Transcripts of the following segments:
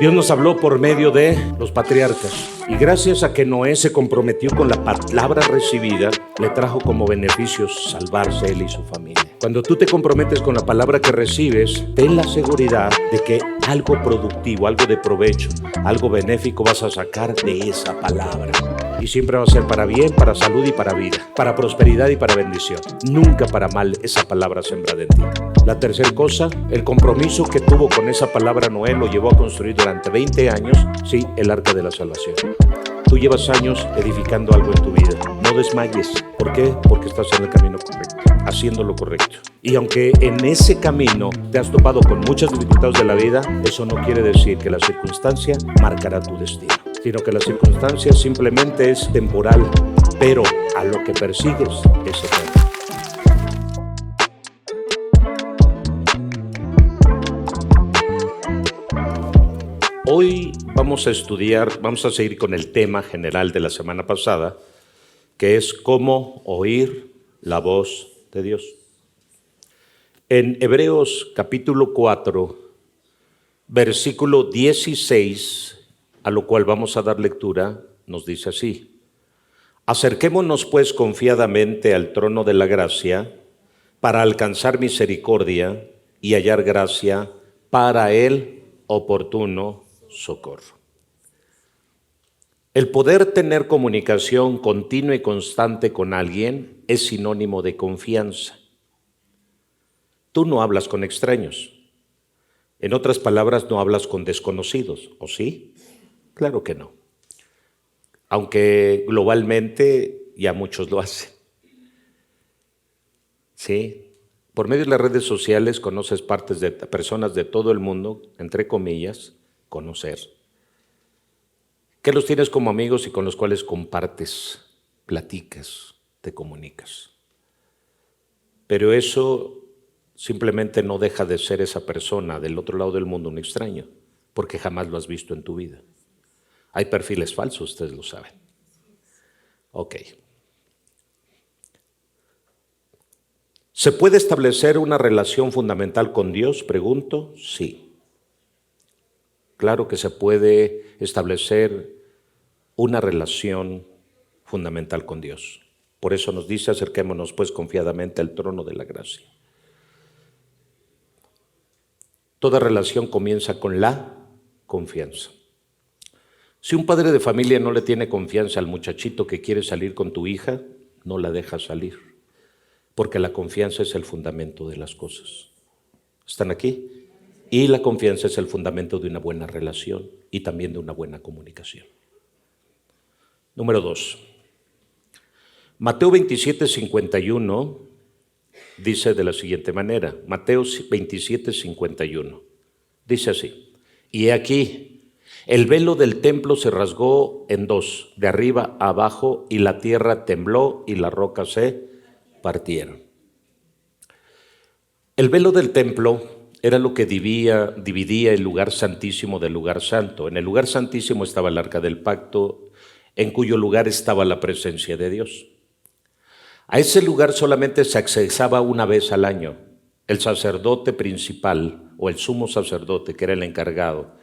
Dios nos habló por medio de los patriarcas. Y gracias a que Noé se comprometió con la palabra recibida, le trajo como beneficios salvarse él y su familia. Cuando tú te comprometes con la palabra que recibes, ten la seguridad de que algo productivo, algo de provecho, algo benéfico vas a sacar de esa palabra. Y siempre va a ser para bien, para salud y para vida, para prosperidad y para bendición. Nunca para mal esa palabra sembrada en ti. La tercera cosa, el compromiso que tuvo con esa palabra Noé lo llevó a construir durante 20 años, sí, el arca de la salvación. Tú llevas años edificando algo en tu vida. No desmayes. ¿Por qué? Porque estás en el camino correcto, haciendo lo correcto. Y aunque en ese camino te has topado con muchas dificultades de la vida, eso no quiere decir que la circunstancia marcará tu destino, sino que la circunstancia simplemente es temporal, pero a lo que persigues es eterno. Hoy vamos a seguir con el tema general de la semana pasada, que es cómo oír la voz de Dios. En Hebreos capítulo 4, versículo 16, a lo cual vamos a dar lectura, nos dice así: acerquémonos pues confiadamente al trono de la gracia para alcanzar misericordia y hallar gracia para el oportuno socorro. El poder tener comunicación continua y constante con alguien es sinónimo de confianza. Tú no hablas con extraños. En otras palabras, no hablas con desconocidos, ¿o sí? Claro que no. Aunque globalmente ya muchos lo hacen. Sí. Por medio de las redes sociales conoces partes de personas de todo el mundo, entre comillas, conocer, que los tienes como amigos y con los cuales compartes, platicas, te comunicas. Pero eso simplemente no deja de ser esa persona del otro lado del mundo un extraño, porque jamás lo has visto en tu vida. Hay perfiles falsos, ustedes lo saben. Ok. ¿Se puede establecer una relación fundamental con Dios? Pregunto, sí. Claro que se puede establecer una relación fundamental con Dios. Por eso nos dice: acerquémonos pues confiadamente al trono de la gracia. Toda relación comienza con la confianza. Si un padre de familia no le tiene confianza al muchachito que quiere salir con tu hija, no la deja salir, porque la confianza es el fundamento de las cosas. ¿Están aquí? Y la confianza es el fundamento de una buena relación y también de una buena comunicación. Número 2. Mateo 27:51 dice de la siguiente manera. Mateo 27:51. Dice así: y he aquí, el velo del templo se rasgó en dos, de arriba a abajo, y la tierra tembló y las rocas se partieron. El velo del templo era lo que dividía el lugar santísimo del lugar santo. En el lugar santísimo estaba el arca del pacto, en cuyo lugar estaba la presencia de Dios. A ese lugar solamente se accesaba una vez al año. El sacerdote principal o el sumo sacerdote, que era el encargado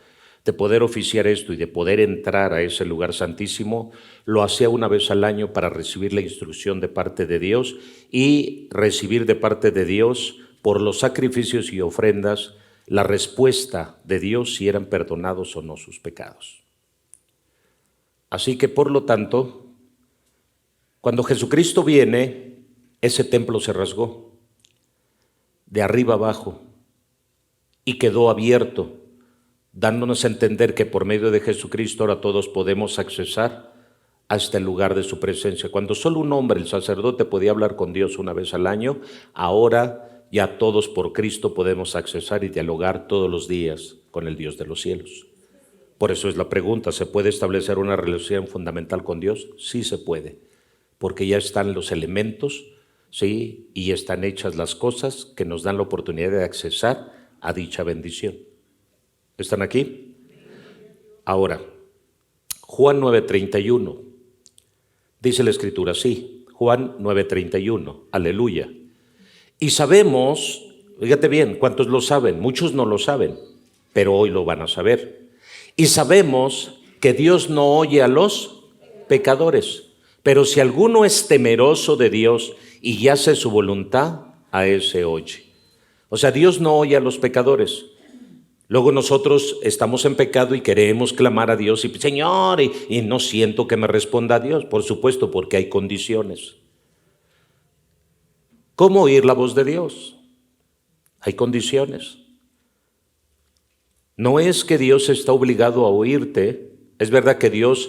de poder oficiar esto y de poder entrar a ese lugar santísimo, lo hacía una vez al año para recibir la instrucción de parte de Dios y recibir de parte de Dios, por los sacrificios y ofrendas, la respuesta de Dios si eran perdonados o no sus pecados. Así que, por lo tanto, cuando Jesucristo viene, ese templo se rasgó de arriba abajo y quedó abierto, dándonos a entender que por medio de Jesucristo ahora todos podemos accesar a este lugar de su presencia. Cuando solo un hombre, el sacerdote, podía hablar con Dios una vez al año, ahora ya todos por Cristo podemos accesar y dialogar todos los días con el Dios de los cielos. Por eso es la pregunta: ¿se puede establecer una relación fundamental con Dios? Sí se puede, porque ya están los elementos, sí, y están hechas las cosas que nos dan la oportunidad de accesar a dicha bendición. ¿Están aquí? Ahora, Juan 9:31, dice la Escritura así, Juan 9:31, aleluya. Y sabemos, fíjate bien, ¿cuántos lo saben? Muchos no lo saben, pero hoy lo van a saber. Y sabemos que Dios no oye a los pecadores, pero si alguno es temeroso de Dios y hace su voluntad, a ese oye. O sea, Dios no oye a los pecadores. Luego nosotros estamos en pecado y queremos clamar a Dios y Señor, y no siento que me responda a Dios. Por supuesto, porque hay condiciones. ¿Cómo oír la voz de Dios? Hay condiciones. No es que Dios está obligado a oírte. Es verdad que Dios,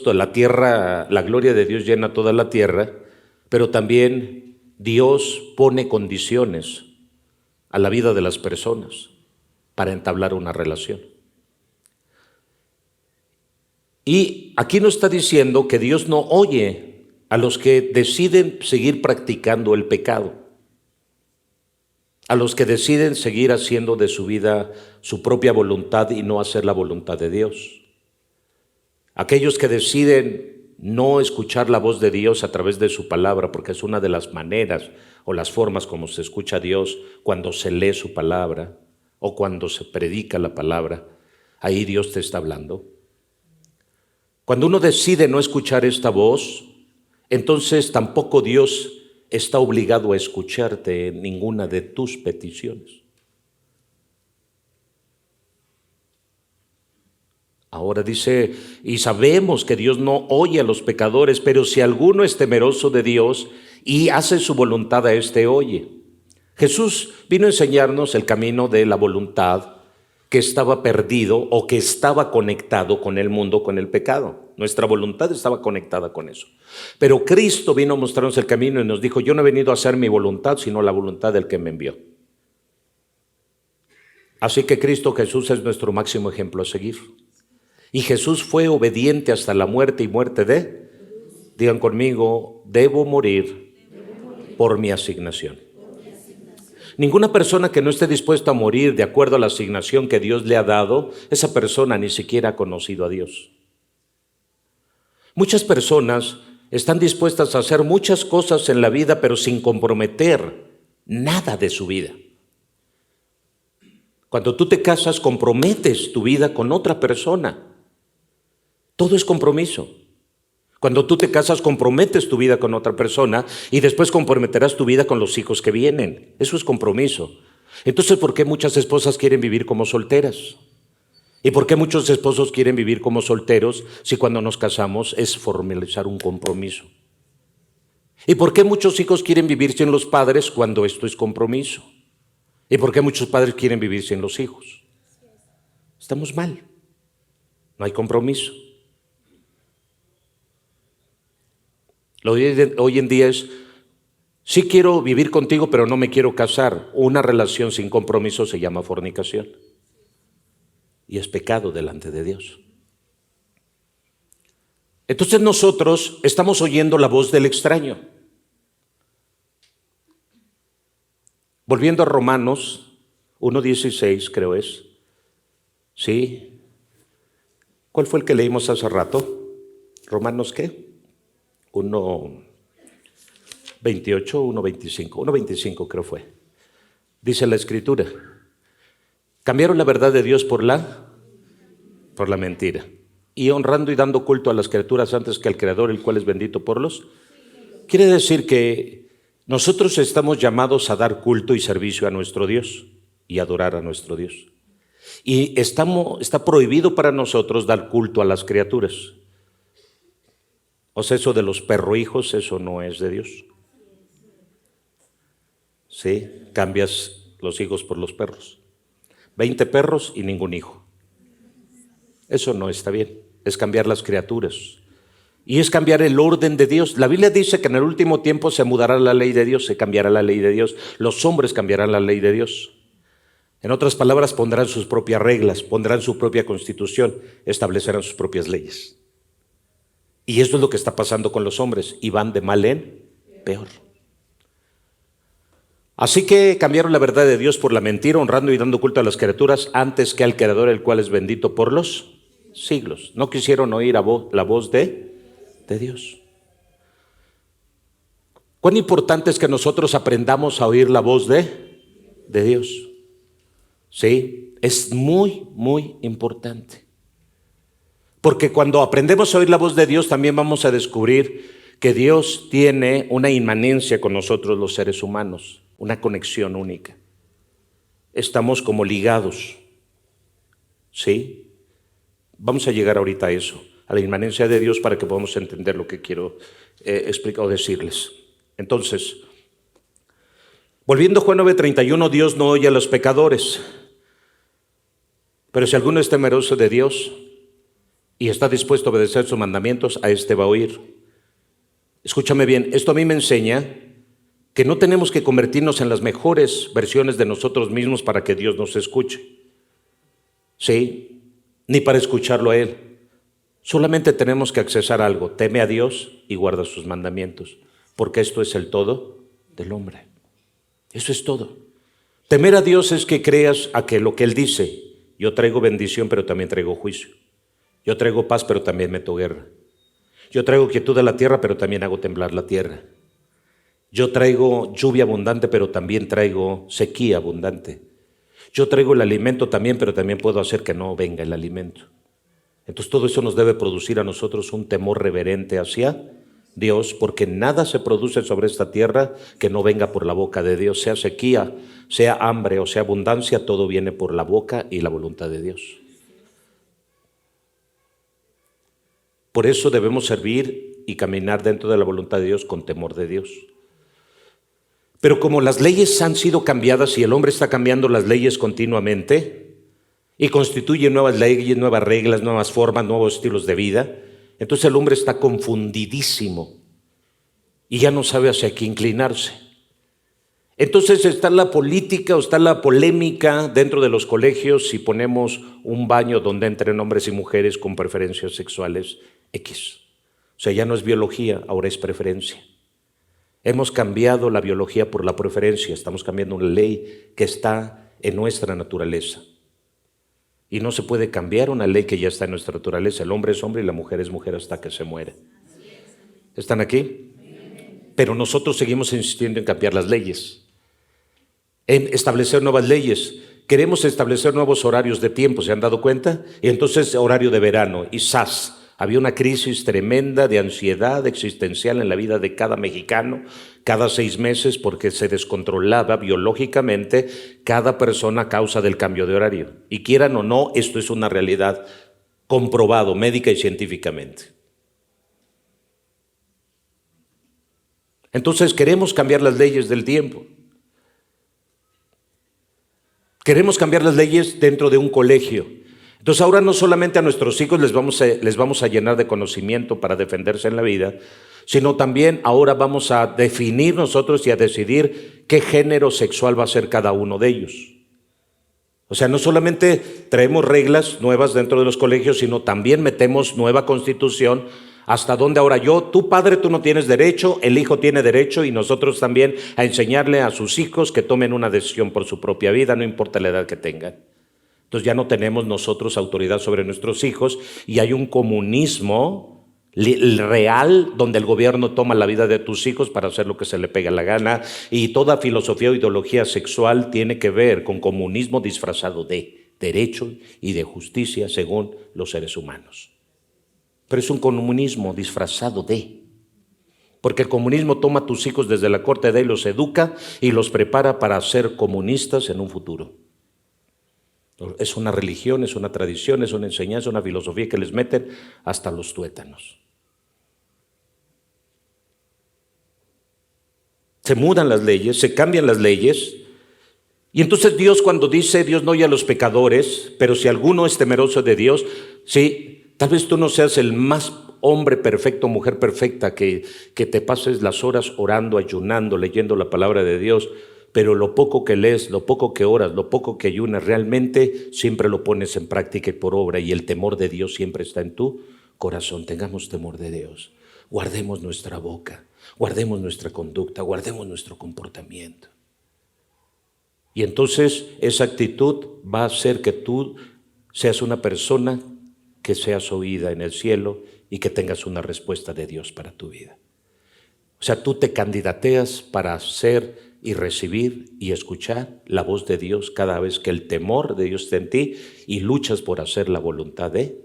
la tierra, la gloria de Dios llena toda la tierra, pero también Dios pone condiciones a la vida de las personas para entablar una relación. Y aquí nos está diciendo que Dios no oye a los que deciden seguir practicando el pecado, a los que deciden seguir haciendo de su vida su propia voluntad y no hacer la voluntad de Dios. Aquellos que deciden no escuchar la voz de Dios a través de su palabra, porque es una de las maneras o las formas como se escucha a Dios cuando se lee su palabra o cuando se predica la palabra, ahí Dios te está hablando. Cuando uno decide no escuchar esta voz, entonces tampoco Dios está obligado a escucharte en ninguna de tus peticiones. Ahora dice, y sabemos que Dios no oye a los pecadores, pero si alguno es temeroso de Dios y hace su voluntad, a este oye. Jesús vino a enseñarnos el camino de la voluntad que estaba perdido o que estaba conectado con el mundo, con el pecado. Nuestra voluntad estaba conectada con eso. Pero Cristo vino a mostrarnos el camino y nos dijo, yo no he venido a hacer mi voluntad, sino la voluntad del que me envió. Así que Cristo Jesús es nuestro máximo ejemplo a seguir. Y Jesús fue obediente hasta la muerte y muerte de, digan conmigo, debo morir por mi asignación. Ninguna persona que no esté dispuesta a morir de acuerdo a la asignación que Dios le ha dado, esa persona ni siquiera ha conocido a Dios. Muchas personas están dispuestas a hacer muchas cosas en la vida, pero sin comprometer nada de su vida. Cuando tú te casas, comprometes tu vida con otra persona. Todo es compromiso. Cuando tú te casas, comprometes tu vida con otra persona y después comprometerás tu vida con los hijos que vienen. Eso es compromiso. Entonces, ¿por qué muchas esposas quieren vivir como solteras? ¿Y por qué muchos esposos quieren vivir como solteros si cuando nos casamos es formalizar un compromiso? ¿Y por qué muchos hijos quieren vivir sin los padres cuando esto es compromiso? ¿Y por qué muchos padres quieren vivir sin los hijos? Estamos mal. No hay compromiso. Lo de hoy en día es, sí quiero vivir contigo, pero no me quiero casar. Una relación sin compromiso se llama fornicación. Y es pecado delante de Dios. Entonces nosotros estamos oyendo la voz del extraño. Volviendo a Romanos 1:16, creo es. ¿Sí? ¿Cuál fue el que leímos hace rato? ¿Romanos qué? 1:28, 1:25 creo fue. Dice la Escritura, cambiaron la verdad de Dios por la mentira, y honrando y dando culto a las criaturas antes que al Creador, el cual es bendito por los. Quiere decir que nosotros estamos llamados a dar culto y servicio a nuestro Dios y adorar a nuestro Dios. Y está prohibido para nosotros dar culto a las criaturas. O sea, eso de los perrohijos, eso no es de Dios. ¿Sí? Cambias los hijos por los perros. 20 perros y ningún hijo. Eso no está bien. Es cambiar las criaturas. Y es cambiar el orden de Dios. La Biblia dice que en el último tiempo se mudará la ley de Dios, se cambiará la ley de Dios. Los hombres cambiarán la ley de Dios. En otras palabras, pondrán sus propias reglas, pondrán su propia constitución, establecerán sus propias leyes. Y eso es lo que está pasando con los hombres, y van de mal en peor. Así que cambiaron la verdad de Dios por la mentira, honrando y dando culto a las criaturas antes que al Creador, el cual es bendito por los siglos. No quisieron oír la voz de Dios. ¿Cuán importante es que nosotros aprendamos a oír la voz de Dios? Sí, es muy, muy importante. Porque cuando aprendemos a oír la voz de Dios, también vamos a descubrir que Dios tiene una inmanencia con nosotros los seres humanos, una conexión única. Estamos como ligados, ¿sí? Vamos a llegar ahorita a eso, a la inmanencia de Dios, para que podamos entender lo que quiero explicar o decirles. Entonces, volviendo a Juan 9:31, Dios no oye a los pecadores, pero si alguno es temeroso de Dios y está dispuesto a obedecer sus mandamientos, a este va a oír. Escúchame bien, esto a mí me enseña que no tenemos que convertirnos en las mejores versiones de nosotros mismos para que Dios nos escuche. Sí, ni para escucharlo a Él. Solamente tenemos que accesar algo: teme a Dios y guarda sus mandamientos, porque esto es el todo del hombre. Eso es todo. Temer a Dios es que creas a que lo que Él dice: yo traigo bendición, pero también traigo juicio. Yo traigo paz, pero también meto guerra. Yo traigo quietud a la tierra, pero también hago temblar la tierra. Yo traigo lluvia abundante, pero también traigo sequía abundante. Yo traigo el alimento también, pero también puedo hacer que no venga el alimento. Entonces todo eso nos debe producir a nosotros un temor reverente hacia Dios, porque nada se produce sobre esta tierra que no venga por la boca de Dios. Sea sequía, sea hambre o sea abundancia, todo viene por la boca y la voluntad de Dios. Por eso debemos servir y caminar dentro de la voluntad de Dios con temor de Dios. Pero como las leyes han sido cambiadas y el hombre está cambiando las leyes continuamente y constituye nuevas leyes, nuevas reglas, nuevas formas, nuevos estilos de vida, entonces el hombre está confundidísimo y ya no sabe hacia qué inclinarse. Entonces está la política o está la polémica dentro de los colegios si ponemos un baño donde entren hombres y mujeres con preferencias sexuales X. O sea, ya no es biología, ahora es preferencia. Hemos cambiado la biología por la preferencia, estamos cambiando una ley que está en nuestra naturaleza. Y no se puede cambiar una ley que ya está en nuestra naturaleza. El hombre es hombre y la mujer es mujer hasta que se muere. ¿Están aquí? Pero nosotros seguimos insistiendo en cambiar las leyes, en establecer nuevas leyes. Queremos establecer nuevos horarios de tiempo, ¿se han dado cuenta? Y entonces horario de verano y ¡zas! Había una crisis tremenda de ansiedad existencial en la vida de cada mexicano cada 6 meses porque se descontrolaba biológicamente cada persona a causa del cambio de horario. Y quieran o no, esto es una realidad comprobado médica y científicamente. Entonces queremos cambiar las leyes del tiempo. Queremos cambiar las leyes dentro de un colegio. Entonces ahora no solamente a nuestros hijos les vamos a llenar de conocimiento para defenderse en la vida, sino también ahora vamos a definir nosotros y a decidir qué género sexual va a ser cada uno de ellos. O sea, no solamente traemos reglas nuevas dentro de los colegios, sino también metemos nueva constitución. Hasta donde ahora tu padre, tú no tienes derecho, el hijo tiene derecho y nosotros también a enseñarle a sus hijos que tomen una decisión por su propia vida, no importa la edad que tengan. Entonces ya no tenemos nosotros autoridad sobre nuestros hijos y hay un comunismo real donde el gobierno toma la vida de tus hijos para hacer lo que se le pega la gana y toda filosofía o ideología sexual tiene que ver con comunismo disfrazado de derecho y de justicia según los seres humanos. Pero es un comunismo disfrazado de, porque el comunismo toma a tus hijos desde la corta edad y los educa y los prepara para ser comunistas en un futuro. Es una religión, es una tradición, es una enseñanza, una filosofía que les meten hasta los tuétanos. Se mudan las leyes, se cambian las leyes. Y entonces Dios, cuando dice Dios no oye a los pecadores, pero si alguno es temeroso de Dios, sí, tal vez tú no seas el más hombre perfecto, mujer perfecta, que te pases las horas orando, ayunando, leyendo la palabra de Dios, pero lo poco que lees, lo poco que oras, lo poco que ayunas, realmente siempre lo pones en práctica y por obra, y el temor de Dios siempre está en tu corazón. Tengamos temor de Dios, guardemos nuestra boca, guardemos nuestra conducta, guardemos nuestro comportamiento. Y entonces esa actitud va a hacer que tú seas una persona que seas oída en el cielo y que tengas una respuesta de Dios para tu vida. O sea, tú te candidateas para ser y recibir y escuchar la voz de Dios cada vez que el temor de Dios está en ti y luchas por hacer la voluntad de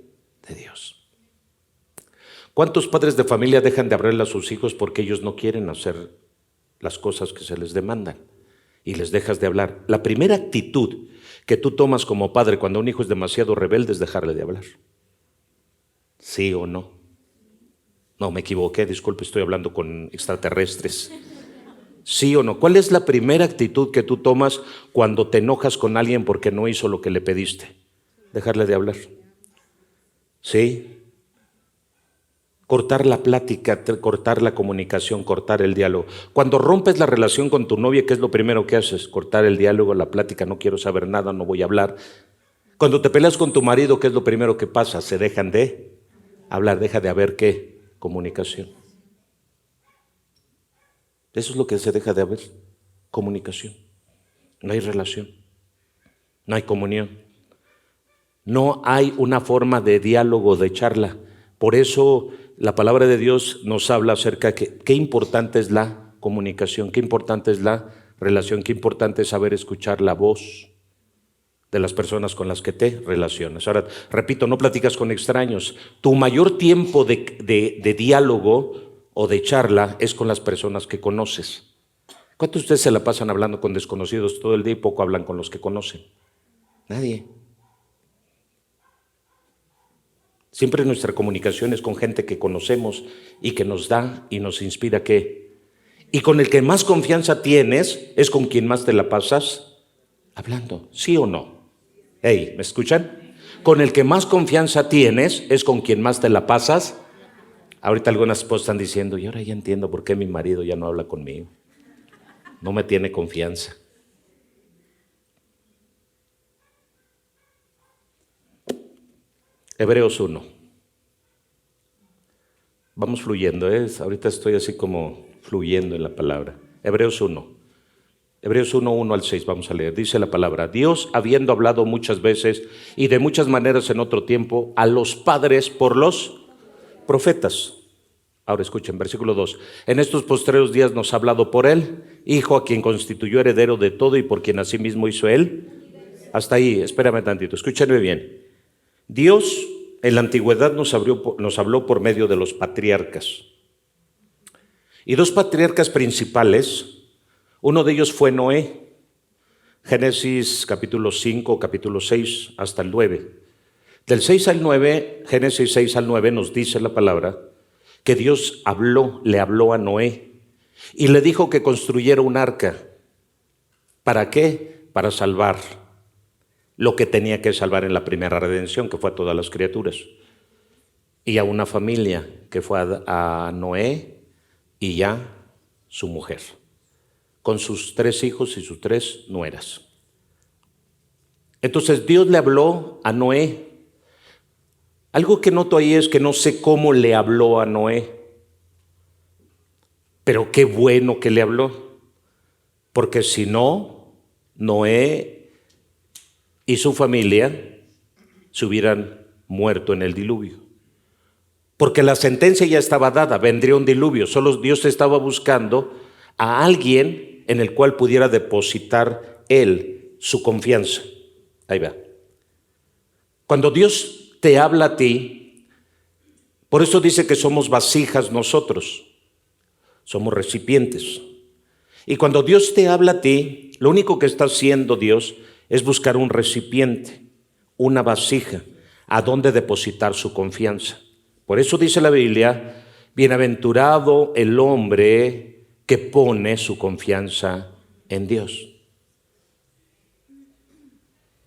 Dios. ¿Cuántos padres de familia dejan de hablarle a sus hijos porque ellos no quieren hacer las cosas que se les demandan y les dejas de hablar? La primera actitud que tú tomas como padre cuando un hijo es demasiado rebelde es dejarle de hablar. ¿Sí o no? No, me equivoqué, disculpe, estoy hablando con extraterrestres. ¿Sí o no? ¿Cuál es la primera actitud que tú tomas cuando te enojas con alguien porque no hizo lo que le pediste? Dejarle de hablar. ¿Sí? Cortar la plática, cortar la comunicación, cortar el diálogo. Cuando rompes la relación con tu novia, ¿qué es lo primero que haces? Cortar el diálogo, la plática, no quiero saber nada, no voy a hablar. Cuando te peleas con tu marido, ¿qué es lo primero que pasa? Se dejan de hablar, deja de haber ¿qué? Comunicación. Eso es lo que se deja de haber, comunicación. No hay relación, no hay comunión, no hay una forma de diálogo, de charla. Por eso la palabra de Dios nos habla acerca de qué importante es la comunicación, qué importante es la relación, qué importante es saber escuchar la voz de las personas con las que te relacionas. Ahora, repito, no platicas con extraños. Tu mayor tiempo de diálogo o de charla es con las personas que conoces. ¿Cuántos de ustedes se la pasan hablando con desconocidos todo el día y poco hablan con los que conocen? Nadie. Siempre nuestra comunicación es con gente que conocemos y que nos da y nos inspira ¿qué? Y con el que más confianza tienes es con quien más te la pasas hablando, ¿sí o no? Hey, ¿me escuchan? Con el que más confianza tienes es con quien más te la pasas. Ahorita algunas esposas están diciendo, y ahora ya entiendo por qué mi marido ya no habla conmigo. No me tiene confianza. Hebreos 1. Vamos fluyendo, ahorita estoy así como fluyendo en la palabra. Hebreos 1. Hebreos 1, 1 al 6, vamos a leer. Dice la palabra: Dios, habiendo hablado muchas veces y de muchas maneras en otro tiempo a los padres por los profetas. Ahora escuchen, versículo 2. En estos postreros días nos ha hablado por él, Hijo a quien constituyó heredero de todo y por quien asimismo hizo él. Hasta ahí, espérame tantito, escúchenme bien. Dios en la antigüedad nos habló por medio de los patriarcas. Y dos patriarcas principales, uno de ellos fue Noé. Génesis capítulo 5, capítulo 6 hasta el 9. Del 6 al 9, Génesis 6 al 9 nos dice la palabra que Dios le habló a Noé y le dijo que construyera un arca. ¿Para qué? Para salvar lo que tenía que salvar en la primera redención, que fue a todas las criaturas, y a una familia, que fue a Noé y ya su mujer, con sus 3 hijos y sus 3 nueras. Entonces Dios le habló a Noé. Algo que noto ahí es que no sé cómo le habló a Noé, pero qué bueno que le habló, porque si no, Noé y su familia se hubieran muerto en el diluvio. Porque la sentencia ya estaba dada, vendría un diluvio. Solo Dios estaba buscando a alguien en el cual pudiera depositar él su confianza. Ahí va. Cuando Dios te habla a ti, por eso dice que somos vasijas nosotros, somos recipientes. Y cuando Dios te habla a ti, lo único que está haciendo Dios es buscar un recipiente, una vasija, a donde depositar su confianza. Por eso dice la Biblia, bienaventurado el hombre que pone su confianza en Dios.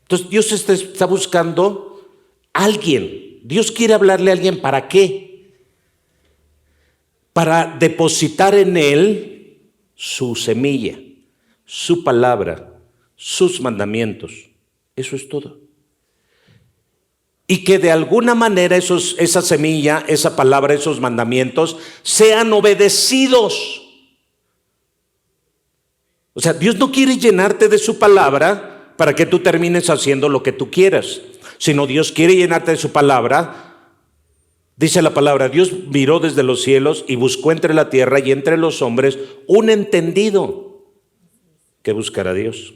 Entonces Dios está buscando a alguien. Dios quiere hablarle a alguien, ¿para qué? Para depositar en él su semilla, su palabra, sus mandamientos. Eso es todo. Y que de alguna manera esa semilla, esa palabra, esos mandamientos sean obedecidos. O sea, Dios no quiere llenarte de su palabra para que tú termines haciendo lo que tú quieras, sino Dios quiere llenarte de su palabra. Dice la palabra, Dios miró desde los cielos y buscó entre la tierra y entre los hombres un entendido. que buscar a Dios.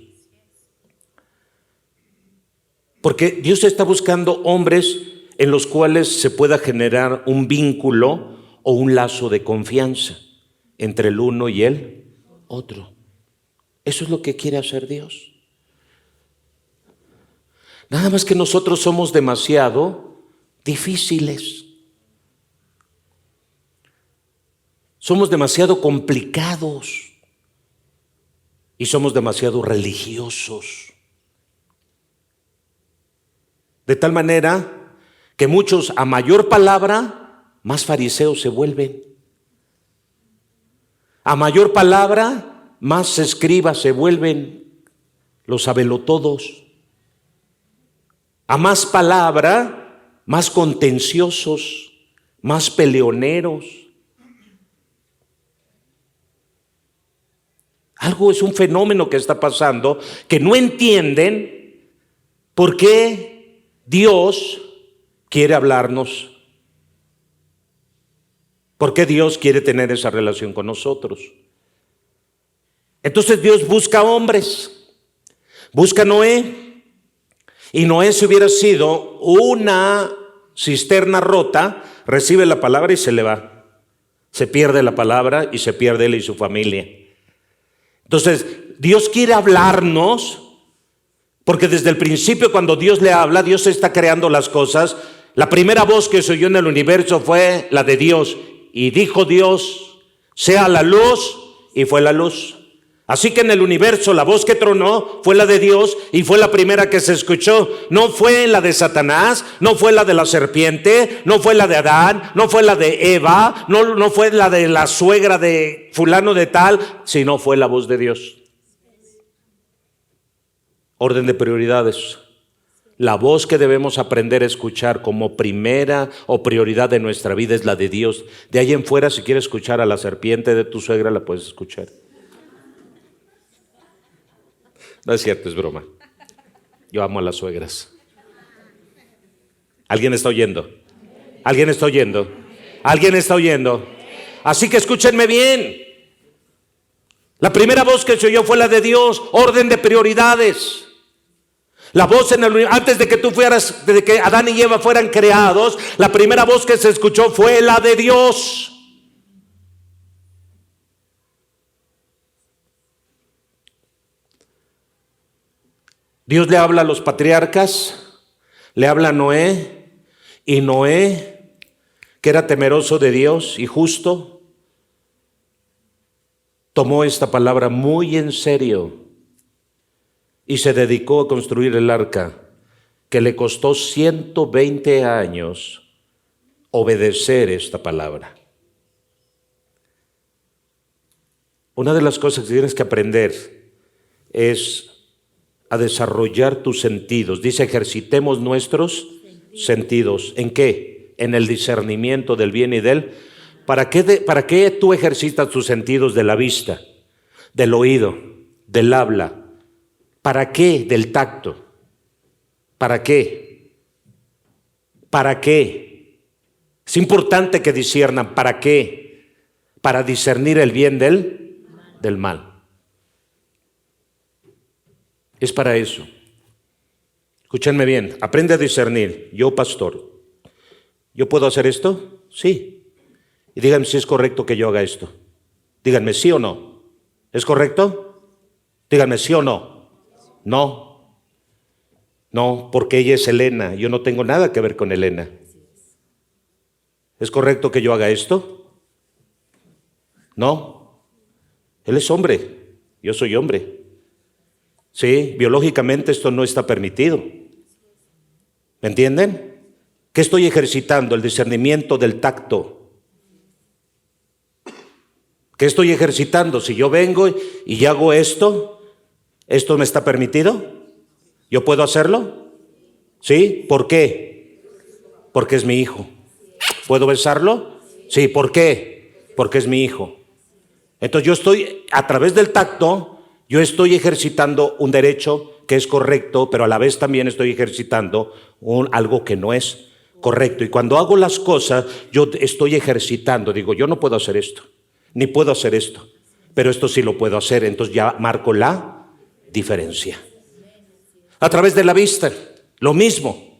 Porque Dios está buscando hombres en los cuales se pueda generar un vínculo o un lazo de confianza entre el uno y el otro. Eso es lo que quiere hacer Dios. Nada más que nosotros somos demasiado difíciles. Somos demasiado complicados y somos demasiado religiosos. De tal manera que muchos, a mayor palabra, más fariseos se vuelven. A mayor palabra, más escribas se vuelven los sabelotodos. A más palabra, más contenciosos, más peleoneros. Algo es un fenómeno que está pasando, que no entienden por qué Dios quiere hablarnos, por qué Dios quiere tener esa relación con nosotros. Entonces Dios busca hombres, busca a Noé, y Noé, si hubiera sido una cisterna rota, recibe la palabra y se le va. Se pierde la palabra y se pierde él y su familia. Entonces, Dios quiere hablarnos, porque desde el principio cuando Dios le habla, Dios está creando las cosas. La primera voz que se oyó en el universo fue la de Dios. Y dijo Dios, sea la luz, y fue la luz. Así que en el universo la voz que tronó fue la de Dios y fue la primera que se escuchó. No fue la de Satanás, no fue la de la serpiente, no fue la de Adán, no fue la de Eva, no fue la de la suegra de fulano de tal, sino fue la voz de Dios. Orden de prioridades. La voz que debemos aprender a escuchar como primera o prioridad de nuestra vida es la de Dios. De ahí en fuera, si quieres escuchar a la serpiente de tu suegra, la puedes escuchar. No es cierto, es broma. Yo amo a las suegras. ¿Alguien está oyendo? ¿Alguien está oyendo? ¿Alguien está oyendo? Así que escúchenme bien. La primera voz que se oyó fue la de Dios, orden de prioridades. La voz antes de que tú fueras, desde que Adán y Eva fueran creados, la primera voz que se escuchó fue la de Dios. Dios le habla a los patriarcas, le habla a Noé, y Noé, que era temeroso de Dios y justo, tomó esta palabra muy en serio y se dedicó a construir el arca, que le costó 120 años obedecer esta palabra. Una de las cosas que tienes que aprender es a desarrollar tus sentidos. Dice, ejercitemos nuestros sentidos. ¿En qué? En el discernimiento del bien y del... ¿Para qué tú ejercitas tus sentidos de la vista, del oído, del habla? ¿Para qué? Del tacto. ¿Para qué? ¿Para qué? Es importante que disciernan. ¿Para qué? Para discernir el bien del mal. Es para eso. Escúchenme bien, aprende a discernir. Yo, pastor, ¿yo puedo hacer esto? Sí. Y díganme si es correcto que yo haga esto. Díganme sí o no. ¿Es correcto? Díganme sí o no. No. No, porque ella es Elena. Yo no tengo nada que ver con Elena. ¿Es correcto que yo haga esto? No. Él es hombre. Yo soy hombre. Sí, biológicamente esto no está permitido. ¿Me entienden? ¿Qué estoy ejercitando? El discernimiento del tacto. ¿Qué estoy ejercitando? Si yo vengo y hago esto, ¿esto me está permitido? ¿Yo puedo hacerlo? ¿Sí? ¿Por qué? Porque es mi hijo. ¿Puedo besarlo? Sí, ¿por qué? Porque es mi hijo. Entonces yo estoy, a través del tacto, yo estoy ejercitando un derecho que es correcto, pero a la vez también estoy ejercitando algo que no es correcto. Y cuando hago las cosas, yo estoy ejercitando. Digo, yo no puedo hacer esto, ni puedo hacer esto, pero esto sí lo puedo hacer. Entonces ya marco la diferencia. A través de la vista, lo mismo.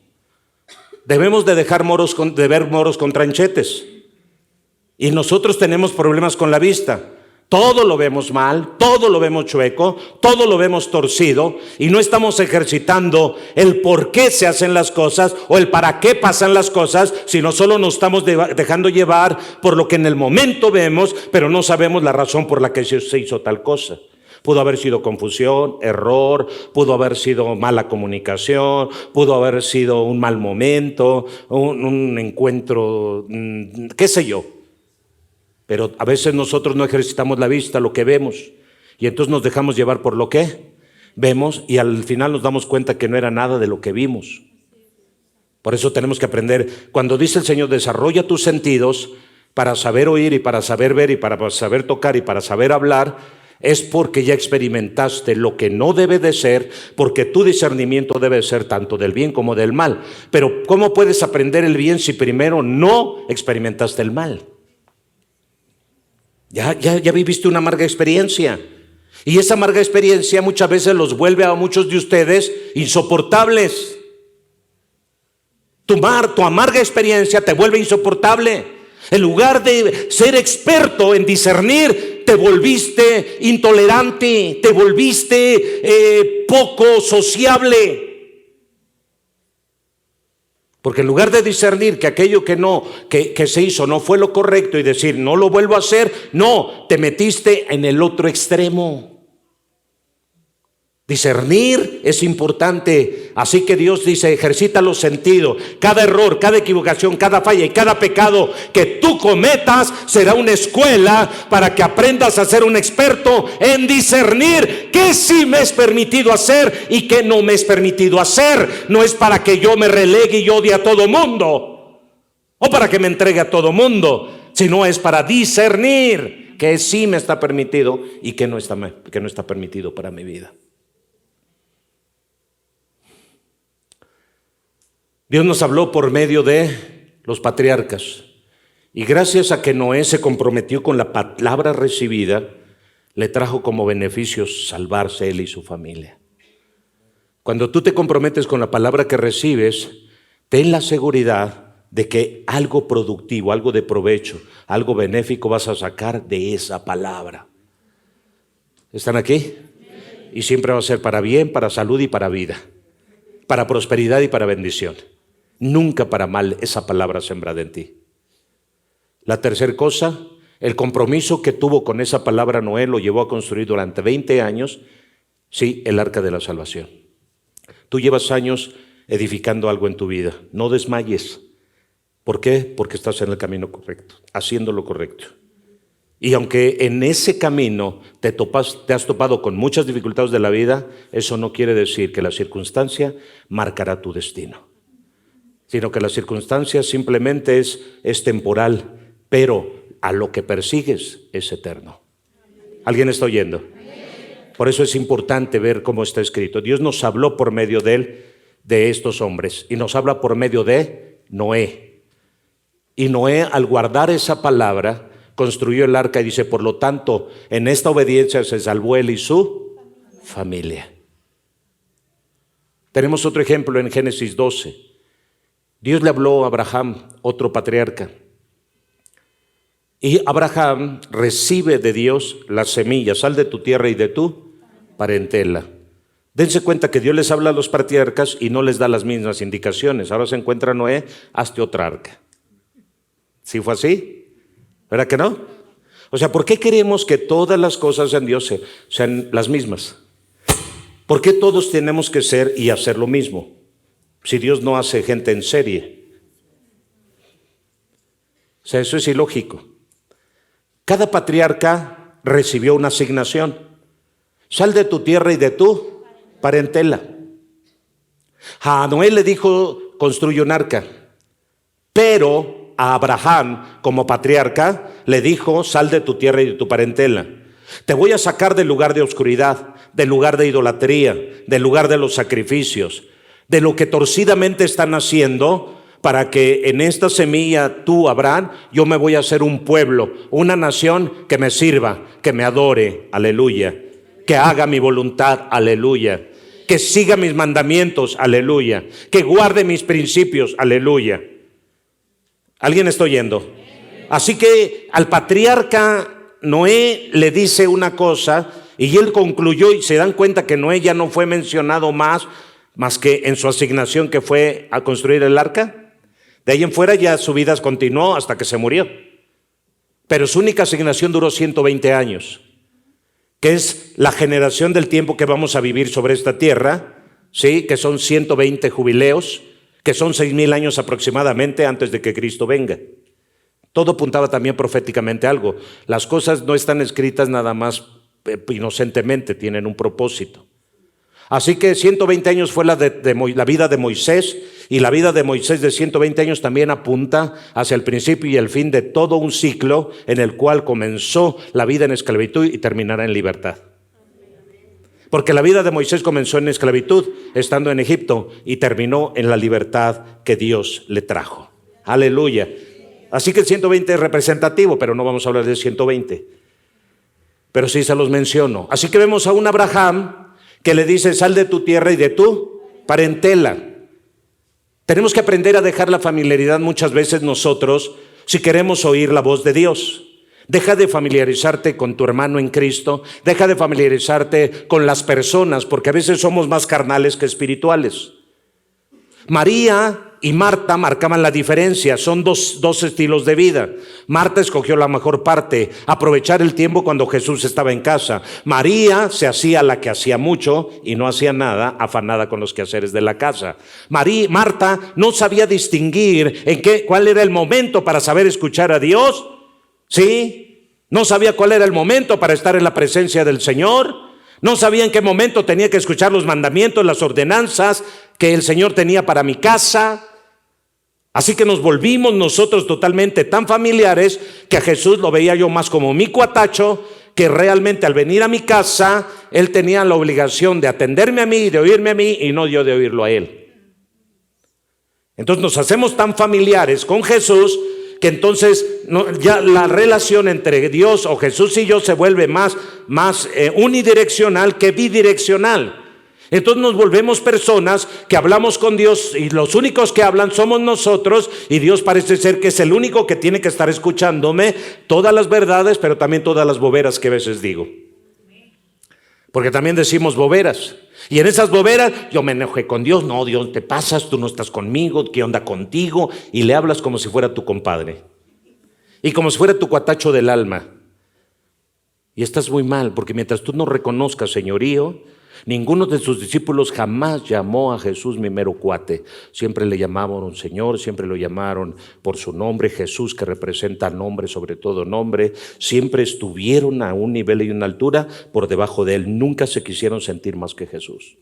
Debemos de dejar de ver moros con tranchetes. Y nosotros tenemos problemas con la vista. Todo lo vemos mal, todo lo vemos chueco, todo lo vemos torcido, y no estamos ejercitando el por qué se hacen las cosas o el para qué pasan las cosas, sino solo nos estamos dejando llevar por lo que en el momento vemos, pero no sabemos la razón por la que se hizo tal cosa. Pudo haber sido confusión, error, pudo haber sido mala comunicación, pudo haber sido un mal momento, un encuentro, qué sé yo. Pero a veces nosotros no ejercitamos la vista, lo que vemos, y entonces nos dejamos llevar por lo que vemos, y al final nos damos cuenta que no era nada de lo que vimos. Por eso tenemos que aprender. Cuando dice el Señor, desarrolla tus sentidos para saber oír y para saber ver y para saber tocar y para saber hablar, es porque ya experimentaste lo que no debe de ser, porque tu discernimiento debe ser tanto del bien como del mal. Pero ¿cómo puedes aprender el bien si primero no experimentaste el mal? Ya viviste una amarga experiencia, y esa amarga experiencia muchas veces los vuelve a muchos de ustedes insoportables. Tu amarga experiencia te vuelve insoportable. En lugar de ser experto en discernir, te volviste intolerante, te volviste poco sociable. Porque en lugar de discernir que aquello que se hizo no fue lo correcto y decir no lo vuelvo a hacer, no, te metiste en el otro extremo. Discernir es importante, así que Dios dice, ejercita los sentidos. Cada error, cada equivocación, cada falla y cada pecado que tú cometas será una escuela para que aprendas a ser un experto en discernir qué sí me es permitido hacer y qué no me es permitido hacer. No es para que yo me relegue y odie a todo mundo o para que me entregue a todo mundo, sino es para discernir qué sí me está permitido y qué no está permitido para mi vida. Dios nos habló por medio de los patriarcas, y gracias a que Noé se comprometió con la palabra recibida, le trajo como beneficios salvarse él y su familia. Cuando tú te comprometes con la palabra que recibes, ten la seguridad de que algo productivo, algo de provecho, algo benéfico vas a sacar de esa palabra. ¿Están aquí? Y siempre va a ser para bien, para salud y para vida, para prosperidad y para bendición. Nunca para mal esa palabra sembrada en ti. La tercera cosa, el compromiso que tuvo con esa palabra Noé lo llevó a construir durante 20 años, sí, el arca de la salvación. Tú llevas años edificando algo en tu vida, no desmayes. ¿Por qué? Porque estás en el camino correcto, haciendo lo correcto. Y aunque en ese camino te has topado con muchas dificultades de la vida, eso no quiere decir que la circunstancia marcará tu destino, sino que la circunstancia simplemente es temporal, pero a lo que persigues es eterno. ¿Alguien está oyendo? Por eso es importante ver cómo está escrito. Dios nos habló por medio de estos hombres, y nos habla por medio de Noé. Y Noé, al guardar esa palabra, construyó el arca, y dice, por lo tanto, en esta obediencia se salvó él y su familia. Tenemos otro ejemplo en Génesis 12. Dios le habló a Abraham, otro patriarca, y Abraham recibe de Dios la semilla: sal de tu tierra y de tu parentela. Dense cuenta que Dios les habla a los patriarcas y no les da las mismas indicaciones. Ahora se encuentra Noé, hazte otra arca. ¿Sí fue así? ¿Verdad que no? O sea, ¿por qué queremos que todas las cosas en Dios sean las mismas? ¿Por qué todos tenemos que ser y hacer lo mismo? Si Dios no hace gente en serie. O sea, eso es ilógico. Cada patriarca recibió una asignación: sal de tu tierra y de tu parentela. A Noé le dijo, construye un arca. Pero a Abraham, como patriarca, le dijo, sal de tu tierra y de tu parentela. Te voy a sacar del lugar de oscuridad, del lugar de idolatría, del lugar de los sacrificios, de lo que torcidamente están haciendo, para que en esta semilla tú, Abraham, yo me voy a hacer un pueblo, una nación que me sirva, que me adore. Aleluya. que haga mi voluntad, aleluya, que siga mis mandamientos, aleluya, que guarde mis principios, aleluya. ¿Alguien está oyendo? Así que al patriarca Noé le dice una cosa y él concluyó, y se dan cuenta que Noé ya no fue mencionado más que en su asignación, que fue a construir el arca. De ahí en fuera ya su vida continuó hasta que se murió. Pero su única asignación duró 120 años, que es la generación del tiempo que vamos a vivir sobre esta tierra, ¿sí? Que son 120 jubileos, que son 6,000 años aproximadamente antes de que Cristo venga. Todo apuntaba también proféticamente a algo. Las cosas no están escritas nada más inocentemente, tienen un propósito. Así que 120 años fue la vida de Moisés, y la vida de Moisés de 120 años también apunta hacia el principio y el fin de todo un ciclo en el cual comenzó la vida en esclavitud y terminará en libertad. Porque la vida de Moisés comenzó en esclavitud, estando en Egipto, y terminó en la libertad que Dios le trajo. Aleluya. Así que el 120 es representativo, pero no vamos a hablar del 120. Pero sí se los menciono. Así que vemos a un Abraham que le dice: sal de tu tierra y de tu parentela. Tenemos que aprender a dejar la familiaridad muchas veces nosotros si queremos oír la voz de Dios. Deja de familiarizarte con tu hermano en Cristo, deja de familiarizarte con las personas, porque a veces somos más carnales que espirituales. María y Marta marcaban la diferencia, son dos estilos de vida. Marta escogió la mejor parte, aprovechar el tiempo cuando Jesús estaba en casa. María se hacía la que hacía mucho y no hacía nada, afanada con los quehaceres de la casa. Marta no sabía distinguir cuál era el momento para saber escuchar a Dios, ¿sí? No sabía cuál era el momento para estar en la presencia del Señor. No sabía en qué momento tenía que escuchar los mandamientos, las ordenanzas que el Señor tenía para mi casa. Así que nos volvimos nosotros totalmente tan familiares que a Jesús lo veía yo más como mi cuatacho, que realmente al venir a mi casa, Él tenía la obligación de atenderme a mí y de oírme a mí, y no yo de oírlo a Él. Entonces nos hacemos tan familiares con Jesús que entonces ya la relación entre Dios o Jesús y yo se vuelve más unidireccional que bidireccional. Entonces nos volvemos personas que hablamos con Dios y los únicos que hablan somos nosotros, y Dios parece ser que es el único que tiene que estar escuchándome todas las verdades, pero también todas las boberas que a veces digo. Porque también decimos boberas. Y en esas boberas yo me enojé con Dios. No, Dios, te pasas, tú no estás conmigo, ¿qué onda contigo? Y le hablas como si fuera tu compadre y como si fuera tu cuatacho del alma. Y estás muy mal, porque mientras tú no reconozcas señorío, ninguno de sus discípulos jamás llamó a Jesús mi mero cuate. Siempre le llamaron Señor, siempre lo llamaron por su nombre, Jesús, que representa nombre sobre todo nombre. Siempre estuvieron a un nivel y una altura por debajo de Él. Nunca se quisieron sentir más que Jesús.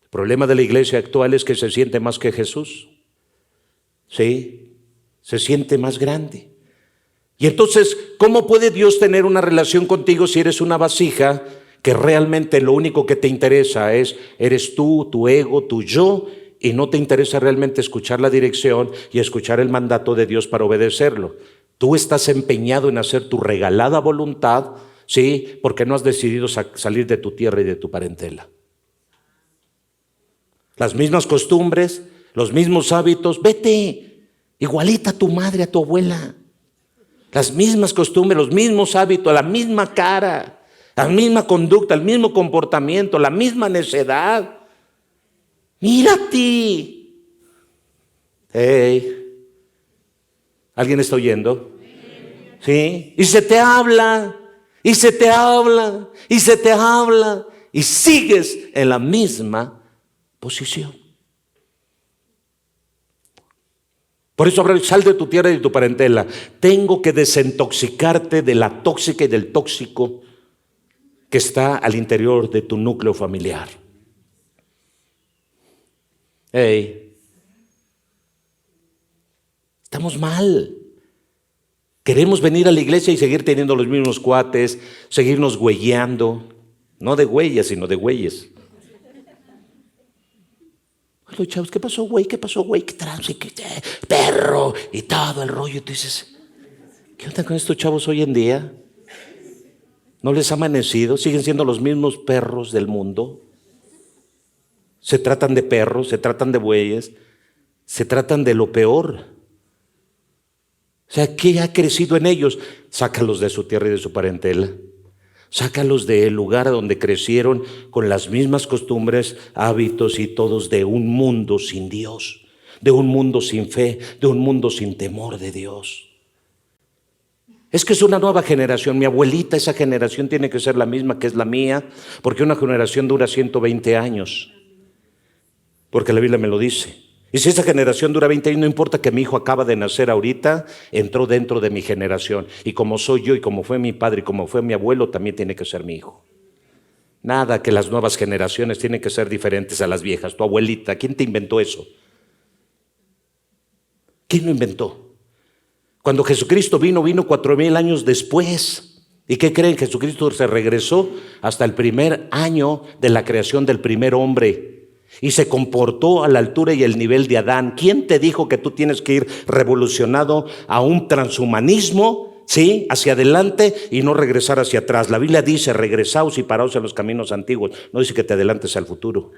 El problema de la iglesia actual es que se siente más que Jesús. Sí, se siente más grande. Y entonces, ¿cómo puede Dios tener una relación contigo si eres una vasija que realmente lo único que te interesa eres tú, tu ego, tu yo, y no te interesa realmente escuchar la dirección y escuchar el mandato de Dios para obedecerlo? Tú estás empeñado en hacer tu regalada voluntad, ¿sí? Porque no has decidido salir de tu tierra y de tu parentela. Las mismas costumbres, los mismos hábitos, vete, igualita a tu madre, a tu abuela. Las mismas costumbres, los mismos hábitos, la misma cara, la misma conducta, el mismo comportamiento, la misma necedad. Mírate. Hey, ¿alguien está oyendo? ¿Sí? Y se te habla, y se te habla, y se te habla, y sigues en la misma posición. Por eso, sal de tu tierra y de tu parentela. Tengo que desintoxicarte de la tóxica y del tóxico que está al interior de tu núcleo familiar. Hey, estamos mal. Queremos venir a la iglesia y seguir teniendo los mismos cuates, seguirnos güeyando. No de huellas, sino de güeyes. Los chavos, ¿qué pasó, güey? ¿Qué pasó, güey? ¿Qué trance? ¿Qué perro? Y todo el rollo. Y tú dices, ¿qué onda con estos chavos hoy en día? ¿No les ha amanecido? ¿Siguen siendo los mismos perros del mundo? Se tratan de perros, se tratan de bueyes, se tratan de lo peor. O sea, ¿qué ha crecido en ellos? Sácalos de su tierra y de su parentela. Sácalos del lugar donde crecieron con las mismas costumbres, hábitos y todos de un mundo sin Dios, de un mundo sin fe, de un mundo sin temor de Dios. Es que es una nueva generación. Mi abuelita, esa generación tiene que ser la misma que es la mía, porque una generación dura 120 años, porque la Biblia me lo dice. Y si esa generación dura 20 años, no importa que mi hijo acaba de nacer ahorita, entró dentro de mi generación. Y como soy yo, y como fue mi padre, y como fue mi abuelo, también tiene que ser mi hijo. Nada que las nuevas generaciones tienen que ser diferentes a las viejas. Tu abuelita, ¿quién te inventó eso? ¿Quién lo inventó? Cuando Jesucristo vino 4,000 años después. ¿Y qué creen? Jesucristo se regresó hasta el primer año de la creación del primer hombre y se comportó a la altura y el nivel de Adán. ¿Quién te dijo que tú tienes que ir revolucionado a un transhumanismo, sí, hacia adelante y no regresar hacia atrás? La Biblia dice: regresaos y paraos en los caminos antiguos. No dice que te adelantes al futuro.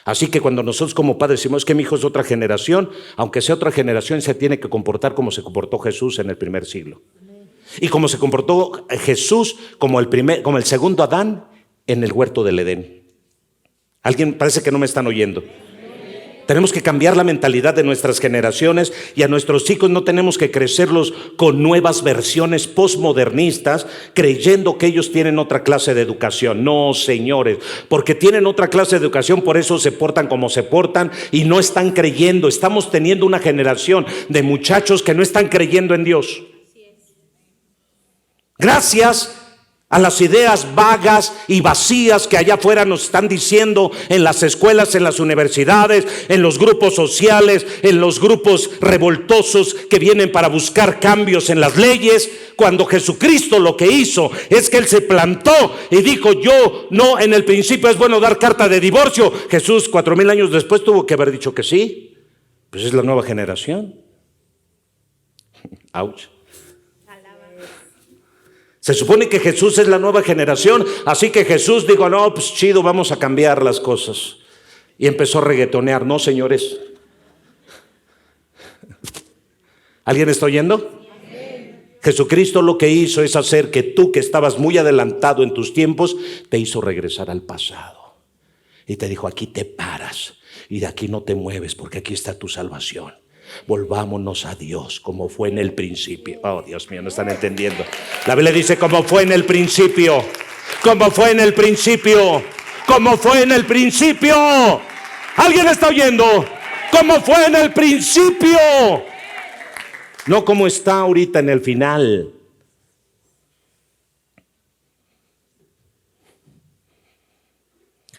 Así que cuando nosotros como padres decimos que mi hijo es otra generación, aunque sea otra generación, se tiene que comportar como se comportó Jesús en el primer siglo. Y como se comportó Jesús como el segundo Adán en el huerto del Edén. Alguien parece que no me están oyendo. Tenemos que cambiar la mentalidad de nuestras generaciones y a nuestros hijos no tenemos que crecerlos con nuevas versiones postmodernistas creyendo que ellos tienen otra clase de educación. No, señores, porque tienen otra clase de educación, por eso se portan como se portan y no están creyendo. Estamos teniendo una generación de muchachos que no están creyendo en Dios. Gracias a las ideas vagas y vacías que allá afuera nos están diciendo en las escuelas, en las universidades, en los grupos sociales, en los grupos revoltosos que vienen para buscar cambios en las leyes, cuando Jesucristo lo que hizo es que Él se plantó y dijo: yo no, en el principio es bueno dar carta de divorcio. Jesús 4,000 años después tuvo que haber dicho que sí. Pues es la nueva generación. Ouch. Se supone que Jesús es la nueva generación, así que Jesús dijo: no, pues chido, vamos a cambiar las cosas. Y empezó a reggaetonear. No, señores. ¿Alguien está oyendo? Jesucristo lo que hizo es hacer que tú, que estabas muy adelantado en tus tiempos, te hizo regresar al pasado. Y te dijo: aquí te paras y de aquí no te mueves, porque aquí está tu salvación. Volvámonos a Dios como fue en el principio. Oh, Dios mío, no están entendiendo. La Biblia dice: como fue en el principio. Como fue en el principio. Como fue en el principio. ¿Alguien está oyendo? Como fue en el principio. No como está ahorita en el final.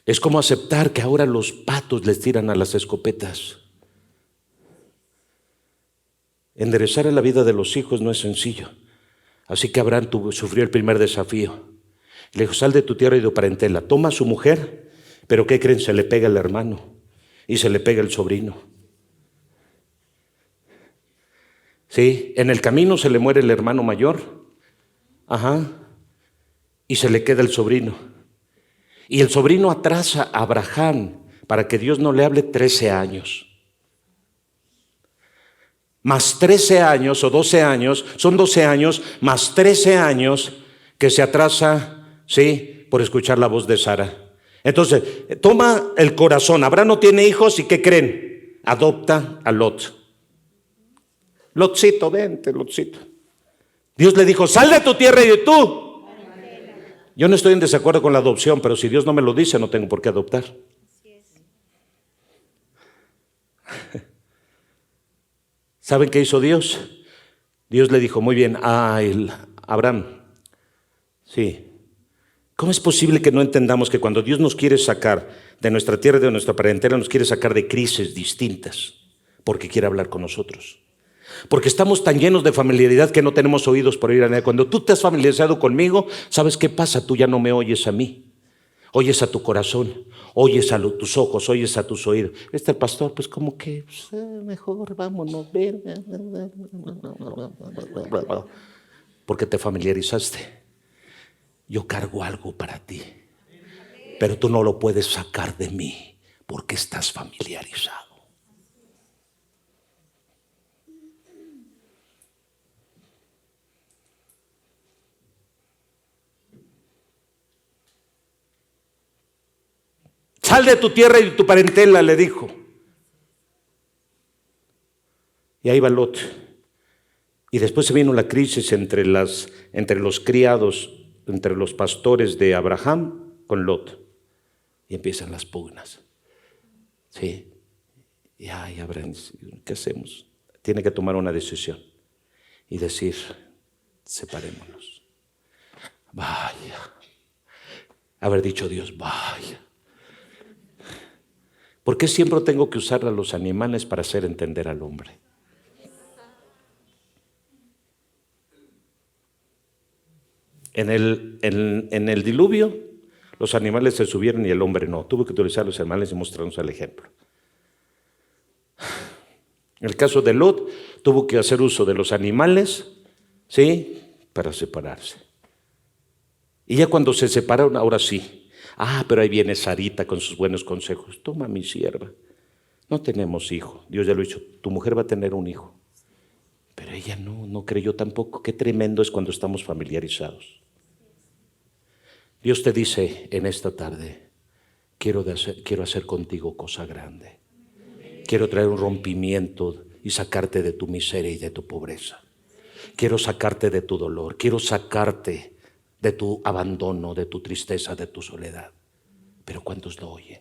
Es como aceptar que ahora los patos les tiran a las escopetas. Enderezar la vida de los hijos no es sencillo. Así que Abraham sufrió el primer desafío. Le dijo: sal de tu tierra y de tu parentela. Toma a su mujer, pero ¿qué creen? Se le pega el hermano y se le pega el sobrino. Sí, en el camino se le muere el hermano mayor. Y se le queda el sobrino. Y el sobrino atrasa a Abraham para que Dios no le hable 13 años. Más 13 años o 12 años, son 12 años, más 13 años que se atrasa, sí, por escuchar la voz de Sara. Entonces, toma el corazón. Abraham no tiene hijos y ¿qué creen? Adopta a Lot. Lotcito, vente, Lotcito. Dios le dijo: sal de tu tierra y de tú. Yo no estoy en desacuerdo con la adopción, pero si Dios no me lo dice, no tengo por qué adoptar. ¿Saben qué hizo Dios? Dios le dijo: muy bien, Abraham, sí. ¿Cómo es posible que no entendamos que cuando Dios nos quiere sacar de nuestra tierra y de nuestra parentela, nos quiere sacar de crisis distintas? Porque quiere hablar con nosotros. Porque estamos tan llenos de familiaridad que no tenemos oídos por oír a nadie. Cuando tú te has familiarizado conmigo, ¿sabes qué pasa? Tú ya no me oyes a mí. Oyes a tu corazón, oyes a tus ojos, oyes a tus oídos. El pastor, pues como que mejor vámonos, ven. Porque te familiarizaste. yo cargo algo para ti, pero tú no lo puedes sacar de mí porque estás familiarizado. Sal de tu tierra y de tu parentela, le dijo. Y ahí va Lot. Y después se vino la crisis entre los criados, entre los pastores de Abraham con Lot. Y empiezan las pugnas. Sí. Y ay, Abraham, ¿qué hacemos? Tiene que tomar una decisión y decir, separémonos. Vaya. Haber dicho Dios, vaya. ¿Por qué siempre tengo que usar a los animales para hacer entender al hombre? En el diluvio, los animales se subieron y el hombre no. Tuvo que utilizar los animales y mostrarnos el ejemplo. En el caso de Lot, tuvo que hacer uso de los animales, ¿sí?, para separarse. Y ya cuando se separaron, ahora sí. Pero ahí viene Sarita con sus buenos consejos. Toma mi sierva. No tenemos hijo. Dios ya lo ha dicho, tu mujer va a tener un hijo. Pero ella no creyó tampoco. Qué tremendo es cuando estamos familiarizados. Dios te dice en esta tarde, quiero hacer contigo cosa grande. Quiero traer un rompimiento y sacarte de tu miseria y de tu pobreza. Quiero sacarte de tu dolor. Quiero sacarte de tu abandono, de tu tristeza, de tu soledad. Pero ¿cuántos lo oyen?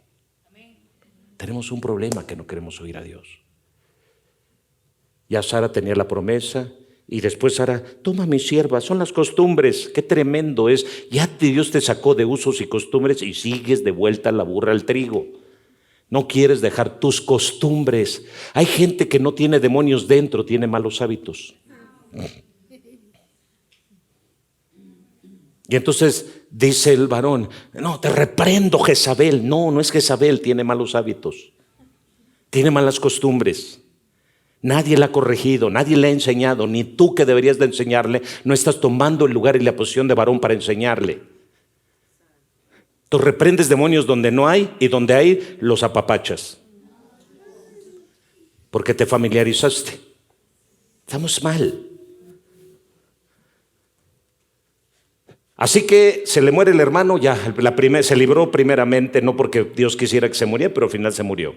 Tenemos un problema que no queremos oír a Dios. Ya Sara tenía la promesa y después Sara, toma mi sierva, son las costumbres. Qué tremendo es. Ya Dios te sacó de usos y costumbres y sigues de vuelta la burra al trigo. No quieres dejar tus costumbres. Hay gente que no tiene demonios dentro, tiene malos hábitos. Y entonces dice el varón, no, te reprendo Jezabel. No es Jezabel, tiene malos hábitos. Tiene malas costumbres. Nadie la ha corregido, nadie le ha enseñado, ni tú que deberías de enseñarle, no estás tomando el lugar y la posición de varón para enseñarle. Tú reprendes demonios donde no hay y donde hay los apapachas. Porque te familiarizaste. Estamos mal. Así que se le muere el hermano, ya se libró primeramente, no porque Dios quisiera que se muriera, pero al final se murió.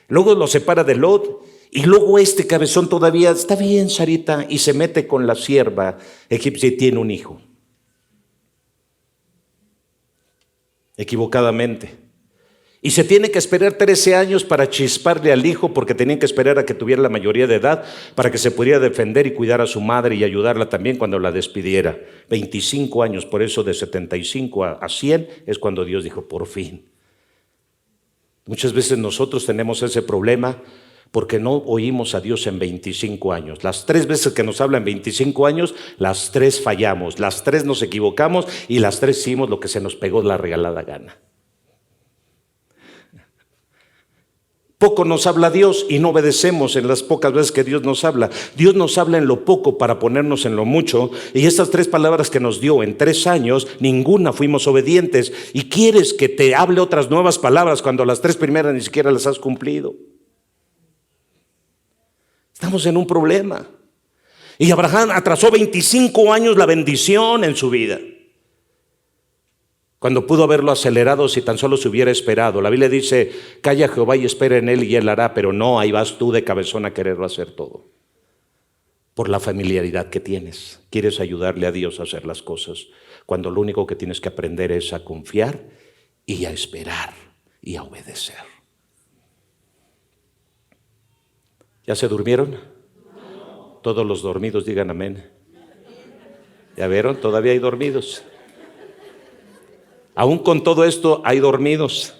Luego lo separa de Lot y luego este cabezón todavía, está bien Sarita, y se mete con la sierva egipcia y tiene un hijo. Equivocadamente. Y se tiene que esperar 13 años para chisparle al hijo porque tenían que esperar a que tuviera la mayoría de edad para que se pudiera defender y cuidar a su madre y ayudarla también cuando la despidiera. 25 años, por eso de 75 a 100 es cuando Dios dijo, por fin. Muchas veces nosotros tenemos ese problema porque no oímos a Dios en 25 años. Las 3 veces que nos habla en 25 años, las 3 fallamos, las 3 nos equivocamos y las 3 hicimos lo que se nos pegó la regalada gana. Poco nos habla Dios y no obedecemos en las pocas veces que Dios nos habla. Dios nos habla en lo poco para ponernos en lo mucho. Y estas 3 palabras que nos dio en 3 años, ninguna fuimos obedientes. Y quieres que te hable otras nuevas palabras cuando las 3 primeras ni siquiera las has cumplido. Estamos en un problema. Y Abraham atrasó 25 años la bendición en su vida, cuando pudo haberlo acelerado si tan solo se hubiera esperado. La Biblia dice, calla Jehová y espera en él y él hará, pero no, ahí vas tú de cabezón a quererlo hacer todo. Por la familiaridad que tienes. Quieres ayudarle a Dios a hacer las cosas, cuando lo único que tienes que aprender es a confiar y a esperar y a obedecer. ¿Ya se durmieron? Todos los dormidos digan amén. ¿Ya vieron? Todavía hay dormidos. Aún con todo esto hay dormidos.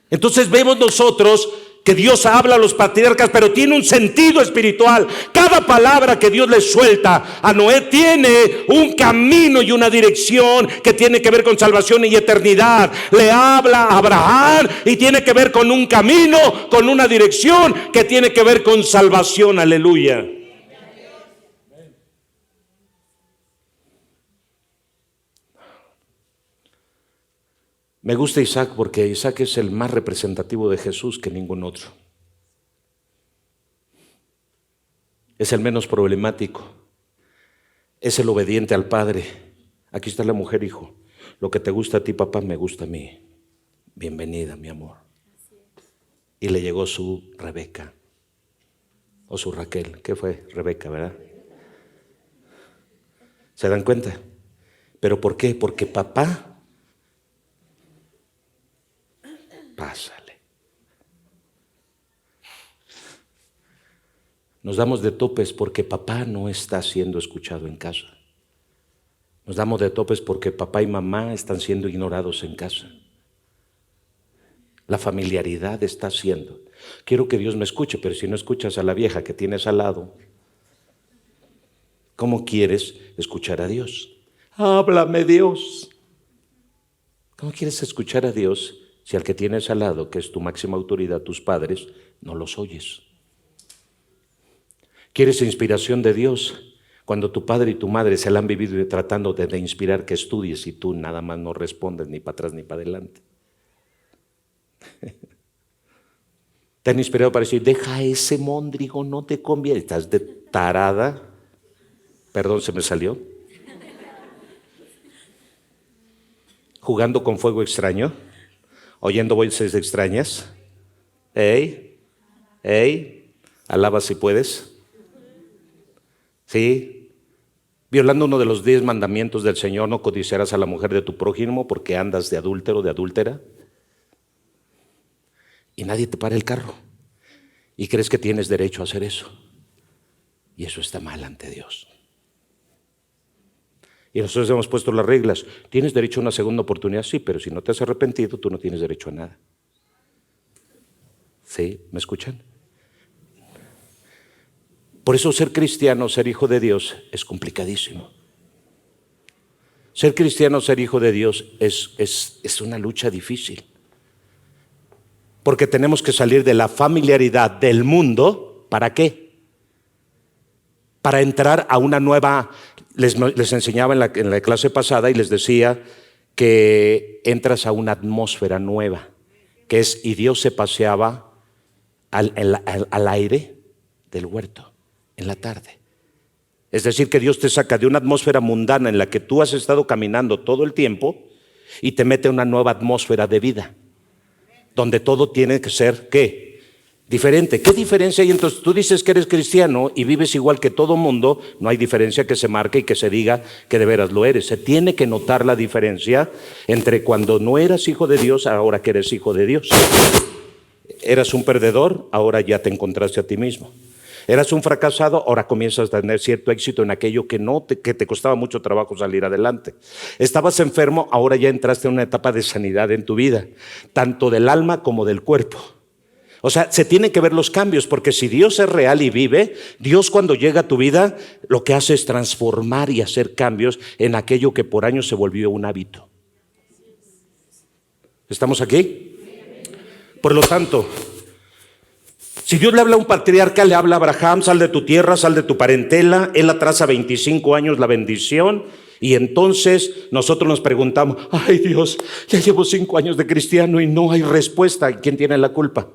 Entonces vemos nosotros que Dios habla a los patriarcas, pero tiene un sentido espiritual. Cada palabra que Dios le suelta a Noé tiene un camino y una dirección que tiene que ver con salvación y eternidad. Le habla a Abraham y tiene que ver con un camino, con una dirección que tiene que ver con salvación. Aleluya. Me gusta Isaac porque Isaac es el más representativo de Jesús que ningún otro. Es el menos problemático. Es el obediente al padre. Aquí está la mujer, hijo. Lo que te gusta a ti, papá, me gusta a mí. Bienvenida, mi amor. Y le llegó su Rebeca. O su Raquel. ¿Qué fue? Rebeca, ¿verdad? ¿Se dan cuenta? ¿Pero por qué? Porque papá, pásale. Nos damos de topes porque papá no está siendo escuchado en casa. Nos damos de topes porque papá y mamá están siendo ignorados en casa. La familiaridad está haciendo. Quiero que Dios me escuche, pero si no escuchas a la vieja que tienes al lado, ¿cómo quieres escuchar a Dios? Háblame, Dios. ¿Cómo quieres escuchar a Dios si al que tienes al lado, que es tu máxima autoridad, tus padres, no los oyes? ¿Quieres inspiración de Dios cuando tu padre y tu madre se la han vivido tratando de inspirar que estudies y tú nada más no respondes ni para atrás ni para adelante? Te han inspirado para decir, deja ese móndrigo, no te conviene. Estás de tarada. Perdón, se me salió. Jugando con fuego extraño, oyendo voces extrañas. Ey, alaba si puedes. Sí, violando uno de los 10 mandamientos del Señor, no codiciarás a la mujer de tu prójimo porque andas de adúltero, de adúltera. Y nadie te para el carro. Y crees que tienes derecho a hacer eso. Y eso está mal ante Dios. Y nosotros hemos puesto las reglas. ¿Tienes derecho a una segunda oportunidad? Sí, pero si no te has arrepentido, tú no tienes derecho a nada. ¿Sí? ¿Me escuchan? Por eso ser cristiano, ser hijo de Dios, es complicadísimo. Ser cristiano, ser hijo de Dios, es una lucha difícil. Porque tenemos que salir de la familiaridad del mundo. ¿Para qué? Para entrar a una nueva. Les enseñaba en la clase pasada y les decía que entras a una atmósfera nueva, que es, y Dios se paseaba al aire del huerto en la tarde. Es decir, que Dios te saca de una atmósfera mundana en la que tú has estado caminando todo el tiempo y te mete a una nueva atmósfera de vida, donde todo tiene que ser, ¿qué? Diferente. ¿Qué diferencia hay? Entonces tú dices que eres cristiano y vives igual que todo mundo, no hay diferencia que se marque y que se diga que de veras lo eres. Se tiene que notar la diferencia entre cuando no eras hijo de Dios, ahora que eres hijo de Dios. Eras un perdedor, ahora ya te encontraste a ti mismo. Eras un fracasado, ahora comienzas a tener cierto éxito en aquello que te costaba mucho trabajo salir adelante. Estabas enfermo, ahora ya entraste en una etapa de sanidad en tu vida, tanto del alma como del cuerpo. O sea, se tienen que ver los cambios, porque si Dios es real y vive, Dios cuando llega a tu vida lo que hace es transformar y hacer cambios en aquello que por años se volvió un hábito. ¿Estamos aquí? Por lo tanto, si Dios le habla a un patriarca, le habla a Abraham, sal de tu tierra, sal de tu parentela, él atrasa 25 años la bendición. Y entonces nosotros nos preguntamos, ay Dios, ya llevo 5 años de cristiano y no hay respuesta. ¿Quién tiene la culpa?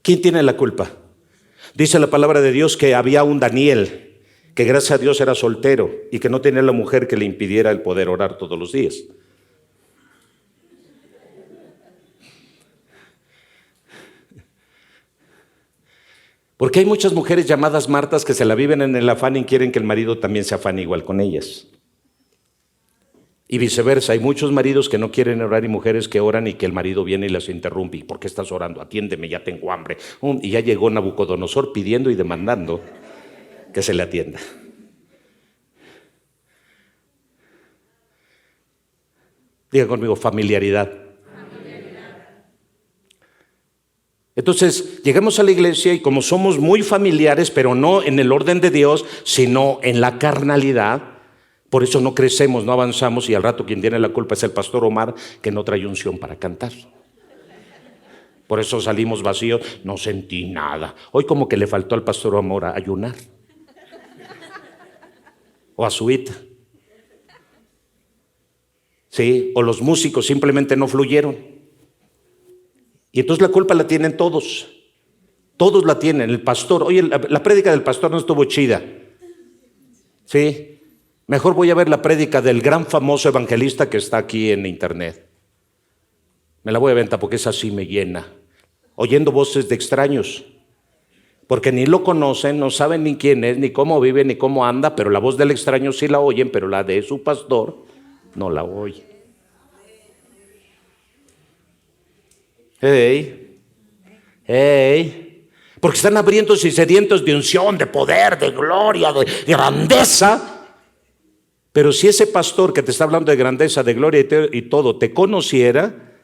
¿Quién tiene la culpa? Dice la palabra de Dios que había un Daniel, que gracias a Dios era soltero y que no tenía la mujer que le impidiera el poder orar todos los días. Porque hay muchas mujeres llamadas Martas que se la viven en el afán y quieren que el marido también se afane igual con ellas. Y viceversa, hay muchos maridos que no quieren orar y mujeres que oran y que el marido viene y las interrumpe. ¿Por qué estás orando? Atiéndeme, ya tengo hambre. Y ya llegó Nabucodonosor pidiendo y demandando que se le atienda. Diga conmigo, familiaridad. Entonces, llegamos a la iglesia y como somos muy familiares, pero no en el orden de Dios, sino en la carnalidad, por eso no crecemos, no avanzamos y al rato quien tiene la culpa es el pastor Omar, que no trae unción para cantar. Por eso salimos vacíos, no sentí nada. Hoy como que le faltó al pastor Omar a ayunar. O a su hija. ¿sí? O los músicos simplemente no fluyeron. Y entonces la culpa la tienen todos. Todos la tienen. El pastor, oye, la prédica del pastor no estuvo chida. ¿Sí? Mejor voy a ver la prédica del gran famoso evangelista que está aquí en internet. Me la voy a aventar porque esa sí me llena. Oyendo voces de extraños. Porque ni lo conocen, no saben ni quién es, ni cómo vive, ni cómo anda, pero la voz del extraño sí la oyen, pero la de su pastor no la oyen. ¡Hey! ¡Hey! Porque están hambrientos y sedientos de unción, de poder, de gloria, de grandeza. Pero si ese pastor que te está hablando de grandeza, de gloria y todo, te conociera,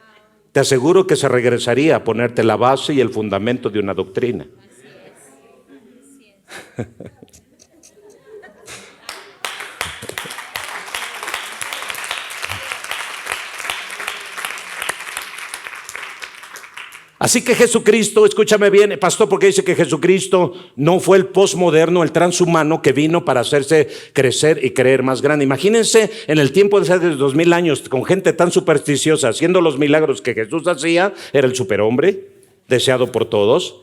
te aseguro que se regresaría a ponerte la base y el fundamento de una doctrina. Así que Jesucristo, escúchame bien, pastor, porque dice que Jesucristo no fue el posmoderno, el transhumano que vino para hacerse crecer y creer más grande. Imagínense en el tiempo de hace 2000 años, con gente tan supersticiosa, haciendo los milagros que Jesús hacía, era el superhombre, deseado por todos.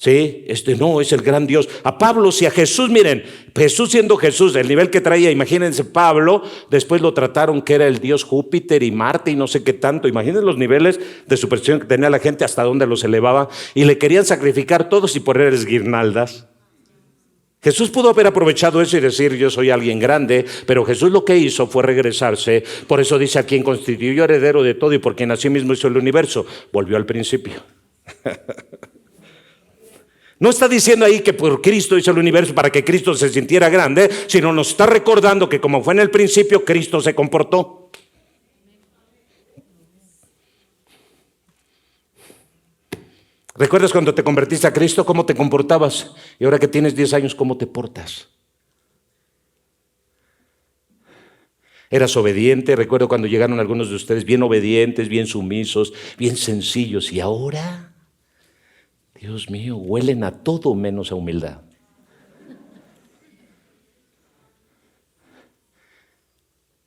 Sí, no, es el gran Dios. A Pablo, si a Jesús, miren, Jesús siendo Jesús, el nivel que traía, imagínense Pablo, después lo trataron que era el dios Júpiter y Marte y no sé qué tanto. Imagínense los niveles de superstición que tenía la gente, hasta dónde los elevaba, y le querían sacrificar todos y ponerles guirnaldas. Jesús pudo haber aprovechado eso y decir yo soy alguien grande, pero Jesús lo que hizo fue regresarse. Por eso dice a quien constituyó heredero de todo y por quien así mismo hizo el universo, volvió al principio. No está diciendo ahí que por Cristo hizo el universo para que Cristo se sintiera grande, sino nos está recordando que como fue en el principio, Cristo se comportó. ¿Recuerdas cuando te convertiste a Cristo cómo te comportabas? Y ahora que tienes 10 años, ¿cómo te portas? Eras obediente. Recuerdo cuando llegaron algunos de ustedes bien obedientes, bien sumisos, bien sencillos. Y ahora, Dios mío, huelen a todo menos a humildad.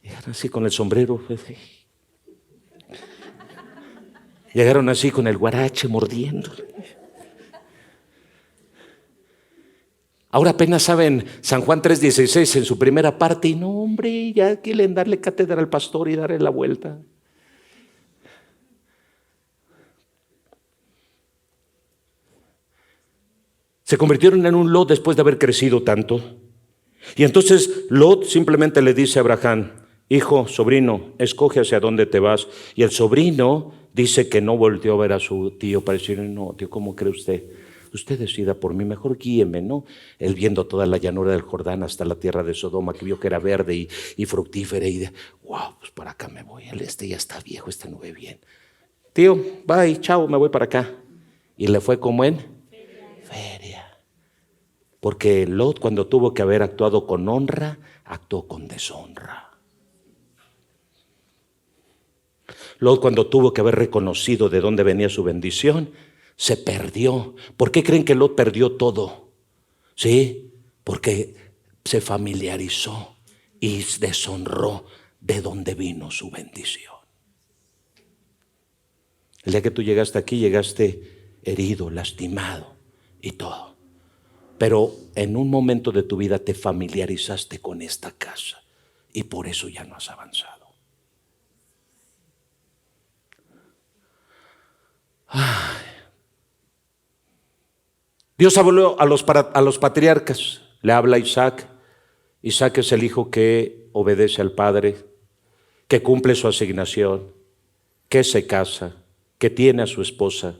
Llegaron así con el sombrero. Llegaron así con el guarache mordiendo. Ahora apenas saben San Juan 3:16 en su primera parte. Y no, hombre, ya quieren darle cátedra al pastor y darle la vuelta. Se convirtieron en un Lot después de haber crecido tanto. Y entonces Lot simplemente le dice a Abraham, hijo, sobrino, escoge hacia dónde te vas. Y el sobrino dice que no volteó a ver a su tío para decirle, no, tío, ¿cómo cree usted? Usted decida por mí, mejor guíeme, ¿no? Él viendo toda la llanura del Jordán hasta la tierra de Sodoma, que vio que era verde y fructífera, y de, wow, pues para acá me voy. Ya está viejo, no ve bien. Tío, bye, chao, me voy para acá. Y le fue como en feria. Porque Lot, cuando tuvo que haber actuado con honra, actuó con deshonra. Lot, cuando tuvo que haber reconocido de dónde venía su bendición, se perdió. ¿Por qué creen que Lot perdió todo? ¿Sí? Porque se familiarizó y deshonró de dónde vino su bendición. El día que tú llegaste aquí, llegaste herido, lastimado y todo. Pero en un momento de tu vida te familiarizaste con esta casa y por eso ya no has avanzado. Ay. Dios habló a los patriarcas, le habla a Isaac. Isaac es el hijo que obedece al padre, que cumple su asignación, que se casa, que tiene a su esposa,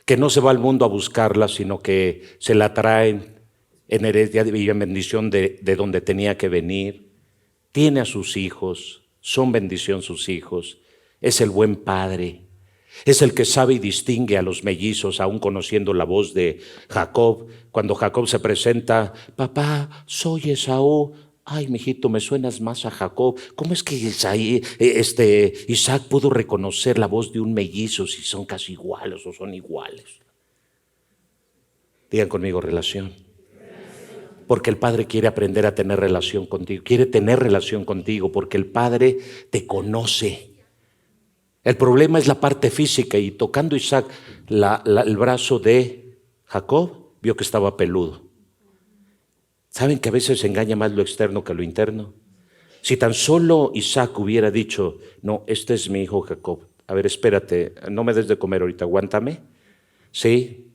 que no se va al mundo a buscarla, sino que se la traen en herencia y en bendición de donde tenía que venir. Tiene a sus hijos, son bendición sus hijos, es el buen padre. Es el que sabe y distingue a los mellizos, aún conociendo la voz de Jacob. Cuando Jacob se presenta, papá, soy Esaú. Ay, mijito, me suenas más a Jacob. ¿Cómo es que Isaac pudo reconocer la voz de un mellizo si son casi iguales o son iguales? Digan conmigo relación. Porque el Padre quiere aprender a tener relación contigo, quiere tener relación contigo, porque el Padre te conoce. El problema es la parte física, y tocando Isaac el brazo de Jacob, vio que estaba peludo. ¿Saben que a veces engaña más lo externo que lo interno? Si tan solo Isaac hubiera dicho, no, este es mi hijo Jacob. A ver, espérate, no me des de comer ahorita, aguántame. Sí,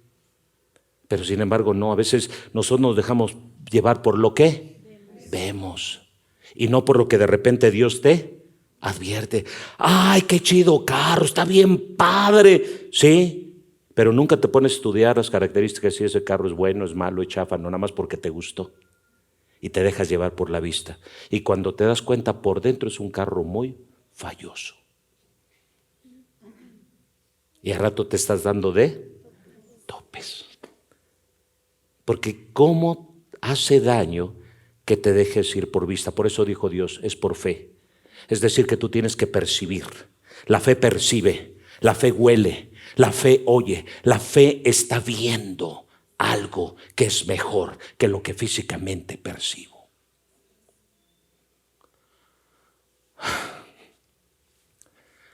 pero sin embargo no, a veces nosotros nos dejamos llevar por lo que vemos y no por lo que de repente Dios te advierte. Ay, qué chido carro, está bien padre. Sí, pero nunca te pones a estudiar las características si ese carro es bueno, es malo, es chafa, no nada más porque te gustó. Y te dejas llevar por la vista. Y cuando te das cuenta, por dentro es un carro muy falloso. Y al rato te estás dando de topes. Porque ¿cómo hace daño que te dejes ir por vista? Por eso dijo Dios, es por fe. Es decir, que tú tienes que percibir. La fe percibe, la fe huele, la fe oye, la fe está viendo algo que es mejor que lo que físicamente percibo.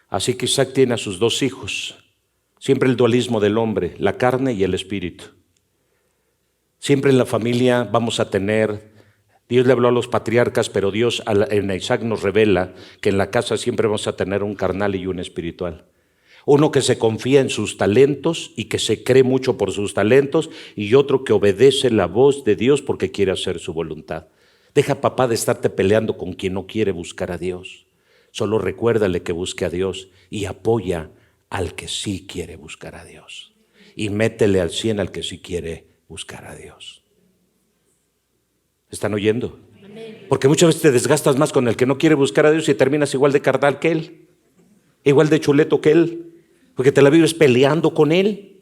Así que Isaac tiene a sus dos hijos. Siempre el dualismo del hombre, la carne y el espíritu. Siempre en la familia vamos a tener, Dios le habló a los patriarcas, pero Dios en Isaac nos revela que en la casa siempre vamos a tener un carnal y un espiritual. Uno que se confía en sus talentos y que se cree mucho por sus talentos, y otro que obedece la voz de Dios porque quiere hacer su voluntad. Deja, papá, de estarte peleando con quien no quiere buscar a Dios. Solo recuérdale que busque a Dios y apoya al que sí quiere buscar a Dios. Y métele al 100 al que sí quiere buscar a Dios. ¿Están oyendo? Amén. Porque muchas veces te desgastas más con el que no quiere buscar a Dios y terminas igual de carnal que él, igual de chuleto que él, porque te la vives peleando con él.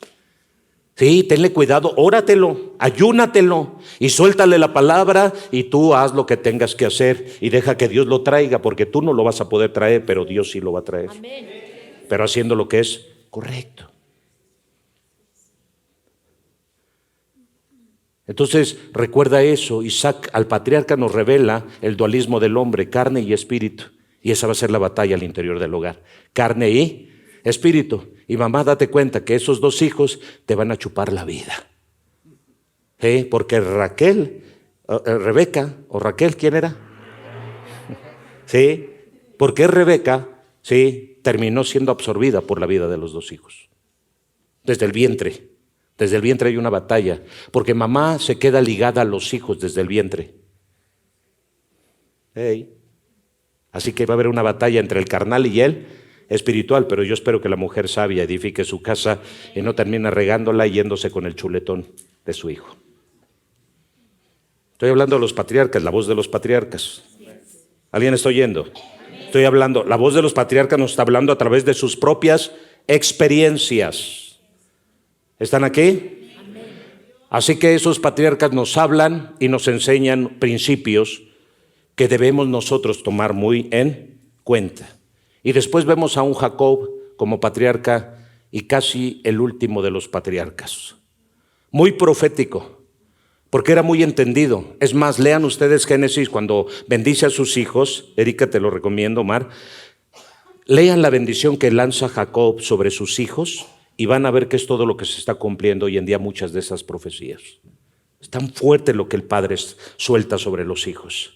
Sí, tenle cuidado, óratelo, ayúnatelo y suéltale la palabra, y tú haz lo que tengas que hacer y deja que Dios lo traiga, porque tú no lo vas a poder traer, pero Dios sí lo va a traer. Amén. Pero haciendo lo que es correcto. Entonces recuerda eso. Isaac al patriarca nos revela el dualismo del hombre, carne y espíritu, y esa va a ser la batalla al interior del hogar, carne y espíritu. Y mamá, date cuenta que esos dos hijos te van a chupar la vida. Porque Rebeca, o Raquel, ¿quién era? Sí, porque Rebeca, sí, terminó siendo absorbida por la vida de los dos hijos. Desde el vientre hay una batalla, porque mamá se queda ligada a los hijos desde el vientre. Así que va a haber una batalla entre el carnal y el espiritual, pero yo espero que la mujer sabia edifique su casa y no termine regándola y yéndose con el chuletón de su hijo. Estoy hablando de los patriarcas, la voz de los patriarcas. ¿Alguien está oyendo? Estoy hablando, la voz de los patriarcas nos está hablando a través de sus propias experiencias. ¿Están aquí? Así que esos patriarcas nos hablan y nos enseñan principios que debemos nosotros tomar muy en cuenta. Y después vemos a un Jacob como patriarca y casi el último de los patriarcas. Muy profético, porque era muy entendido. Es más, lean ustedes Génesis cuando bendice a sus hijos. Erika, te lo recomiendo, Omar. Lean la bendición que lanza Jacob sobre sus hijos y van a ver que es todo lo que se está cumpliendo hoy en día, muchas de esas profecías. Es tan fuerte lo que el padre suelta sobre los hijos.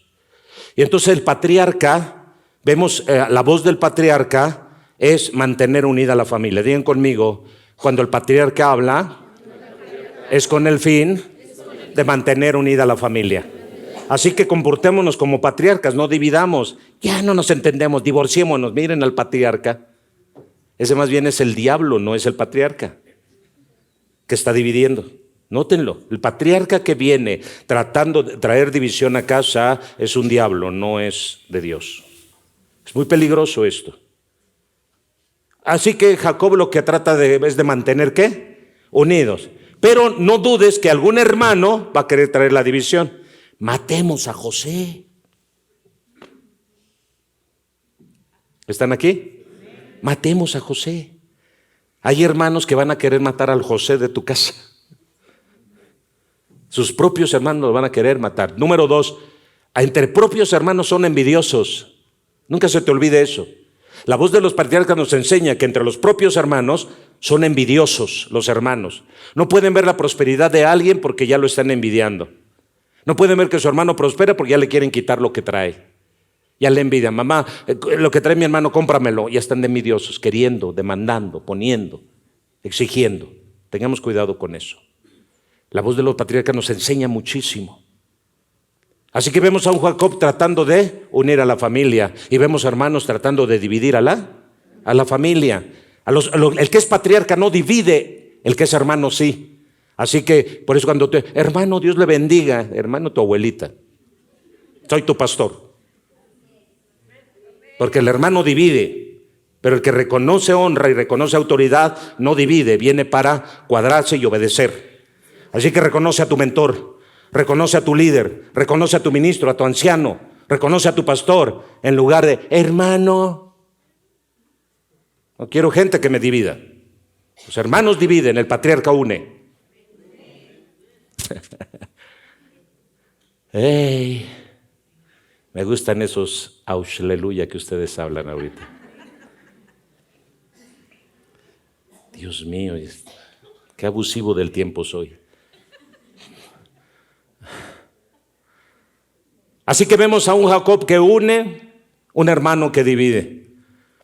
Y entonces el patriarca, vemos la voz del patriarca es mantener unida a la familia. Digan conmigo, cuando el patriarca habla, es con el fin de mantener unida a la familia. Así que comportémonos como patriarcas, no dividamos. Ya no nos entendemos, divorciémonos. Miren al patriarca. Ese más bien es el diablo, no es el patriarca que está dividiendo. Nótenlo, el patriarca que viene tratando de traer división a casa es un diablo, no es de Dios. Es muy peligroso esto. Así que Jacob lo que trata es de mantener, ¿qué? Unidos. Pero no dudes que algún hermano va a querer traer la división. Matemos a José. ¿Están aquí? Matemos a José. Hay hermanos que van a querer matar al José de tu casa. Sus propios hermanos lo van a querer matar. Número 2, entre propios hermanos son envidiosos. Nunca se te olvide eso. La voz de los patriarcas nos enseña que entre los propios hermanos son envidiosos los hermanos. No pueden ver la prosperidad de alguien porque ya lo están envidiando. No pueden ver que su hermano prospera porque ya le quieren quitar lo que trae. Ya le envidian. Mamá, lo que trae mi hermano, cómpramelo. Ya están de envidiosos, queriendo, demandando, poniendo, exigiendo. Tengamos cuidado con eso. La voz de los patriarcas nos enseña muchísimo. Así que vemos a un Jacob tratando de unir a la familia y vemos hermanos tratando de dividir a la familia. El que es patriarca no divide, el que es hermano sí. Así que por eso cuando hermano, Dios le bendiga, hermano, tu abuelita, soy tu pastor. Porque el hermano divide, pero el que reconoce honra y reconoce autoridad no divide, viene para cuadrarse y obedecer. Así que reconoce a tu mentor, reconoce a tu líder, reconoce a tu ministro, a tu anciano, reconoce a tu pastor, en lugar de hermano. No quiero gente que me divida. Los hermanos dividen, el patriarca une. Hey, me gustan esos aleluya que ustedes hablan ahorita. Dios mío, qué abusivo del tiempo soy. Así que vemos a un Jacob que une, un hermano que divide.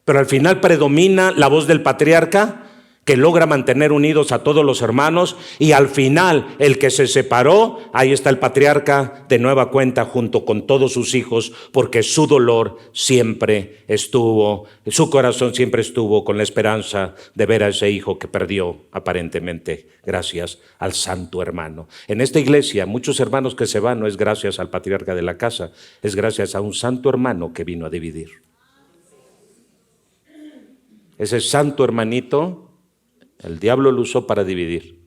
Pero al final predomina la voz del patriarca que logra mantener unidos a todos los hermanos, y al final el que se separó, ahí está el patriarca de nueva cuenta junto con todos sus hijos, porque su dolor siempre estuvo, su corazón siempre estuvo con la esperanza de ver a ese hijo que perdió aparentemente gracias al santo hermano. En esta iglesia muchos hermanos que se van no es gracias al patriarca de la casa, es gracias a un santo hermano que vino a dividir. Ese santo hermanito el diablo lo usó para dividir.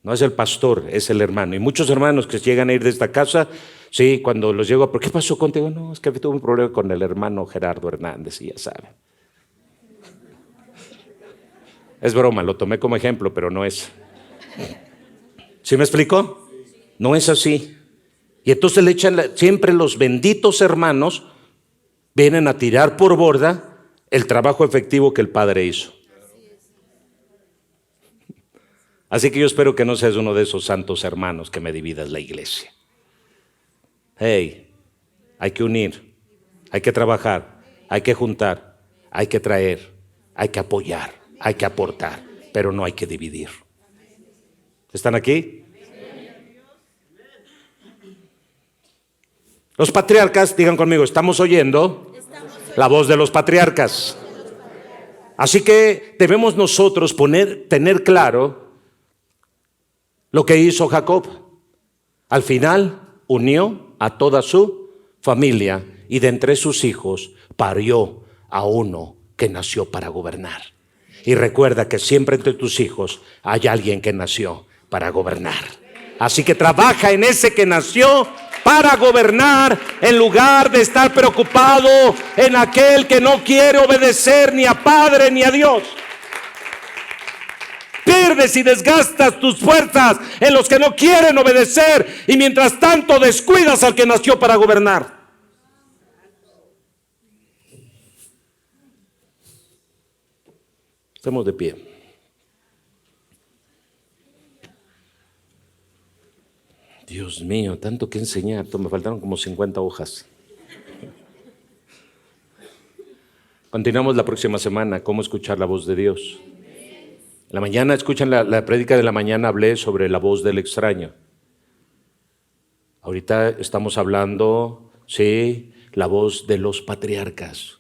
No es el pastor, es el hermano. Y muchos hermanos que llegan a ir de esta casa, sí, cuando los llego, ¿por qué pasó contigo? No, es que tuve un problema con el hermano Gerardo Hernández, y ya saben. Es broma, lo tomé como ejemplo, pero no es. ¿Sí me explicó? No es así. Y entonces le echan, siempre los benditos hermanos vienen a tirar por borda el trabajo efectivo que el padre hizo. Así que yo espero que no seas uno de esos santos hermanos que me dividas la iglesia. Hey, hay que unir, hay que trabajar, hay que juntar, hay que traer, hay que apoyar, hay que aportar, pero no hay que dividir. ¿Están aquí? Los patriarcas, digan conmigo, estamos oyendo la voz de los patriarcas. Así que debemos nosotros tener claro lo que hizo Jacob. Al final unió a toda su familia y de entre sus hijos parió a uno que nació para gobernar. Y recuerda que siempre entre tus hijos hay alguien que nació para gobernar. Así que trabaja en ese que nació para gobernar, en lugar de estar preocupado en aquel que no quiere obedecer ni a Padre ni a Dios. Pierdes y desgastas tus fuerzas en los que no quieren obedecer, y mientras tanto descuidas al que nació para gobernar. Estamos de pie. Dios mío, tanto que enseñar. Me faltaron como 50 hojas. Continuamos la próxima semana. ¿Cómo escuchar la voz de Dios? En la mañana, escuchan la prédica de la mañana, hablé sobre la voz del extraño. Ahorita estamos hablando, sí, la voz de los patriarcas.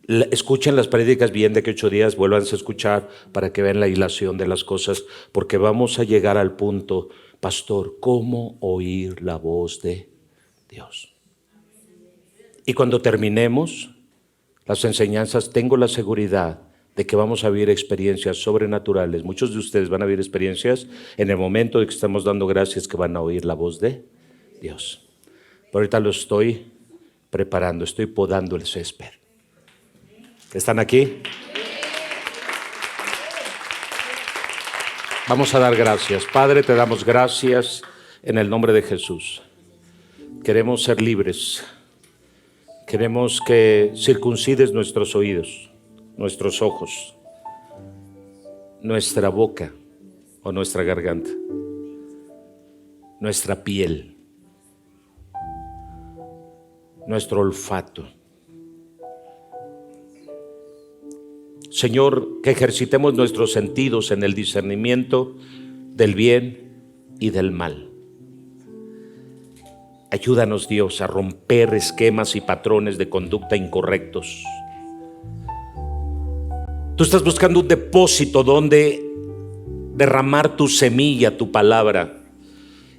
Escuchen las prédicas bien de que 8 días, vuélvanse a escuchar para que vean la hilación de las cosas, porque vamos a llegar al punto, pastor, ¿cómo oír la voz de Dios? Y cuando terminemos las enseñanzas, tengo la seguridad de que vamos a vivir experiencias sobrenaturales. Muchos de ustedes van a vivir experiencias en el momento de que estamos dando gracias, que van a oír la voz de Dios. Pero ahorita lo estoy preparando, estoy podando el césped. ¿Están aquí? Vamos a dar gracias. Padre, te damos gracias en el nombre de Jesús. Queremos ser libres. Queremos que circuncides nuestros oídos, nuestros ojos, nuestra boca o nuestra garganta, nuestra piel, nuestro olfato. Señor, que ejercitemos nuestros sentidos en el discernimiento del bien y del mal. Ayúdanos, Dios, a romper esquemas y patrones de conducta incorrectos. Tú estás buscando un depósito donde derramar tu semilla, tu palabra.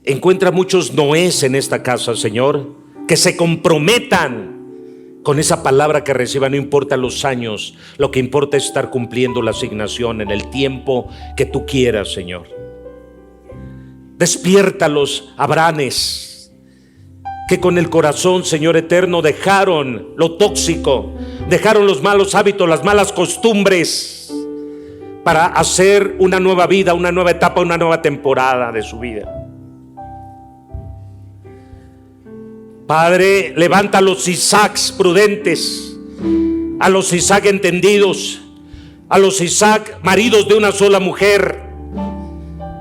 Encuentra muchos Noés en esta casa, Señor, que se comprometan con esa palabra que reciban. No importa los años, lo que importa es estar cumpliendo la asignación en el tiempo que tú quieras, Señor. Despierta los Abranes que con el corazón, Señor eterno, dejaron lo tóxico, dejaron los malos hábitos, las malas costumbres, para hacer una nueva vida, una nueva etapa, una nueva temporada de su vida. Padre, levanta a los Isaacs prudentes, a los Isaac entendidos, a los Isaac maridos de una sola mujer,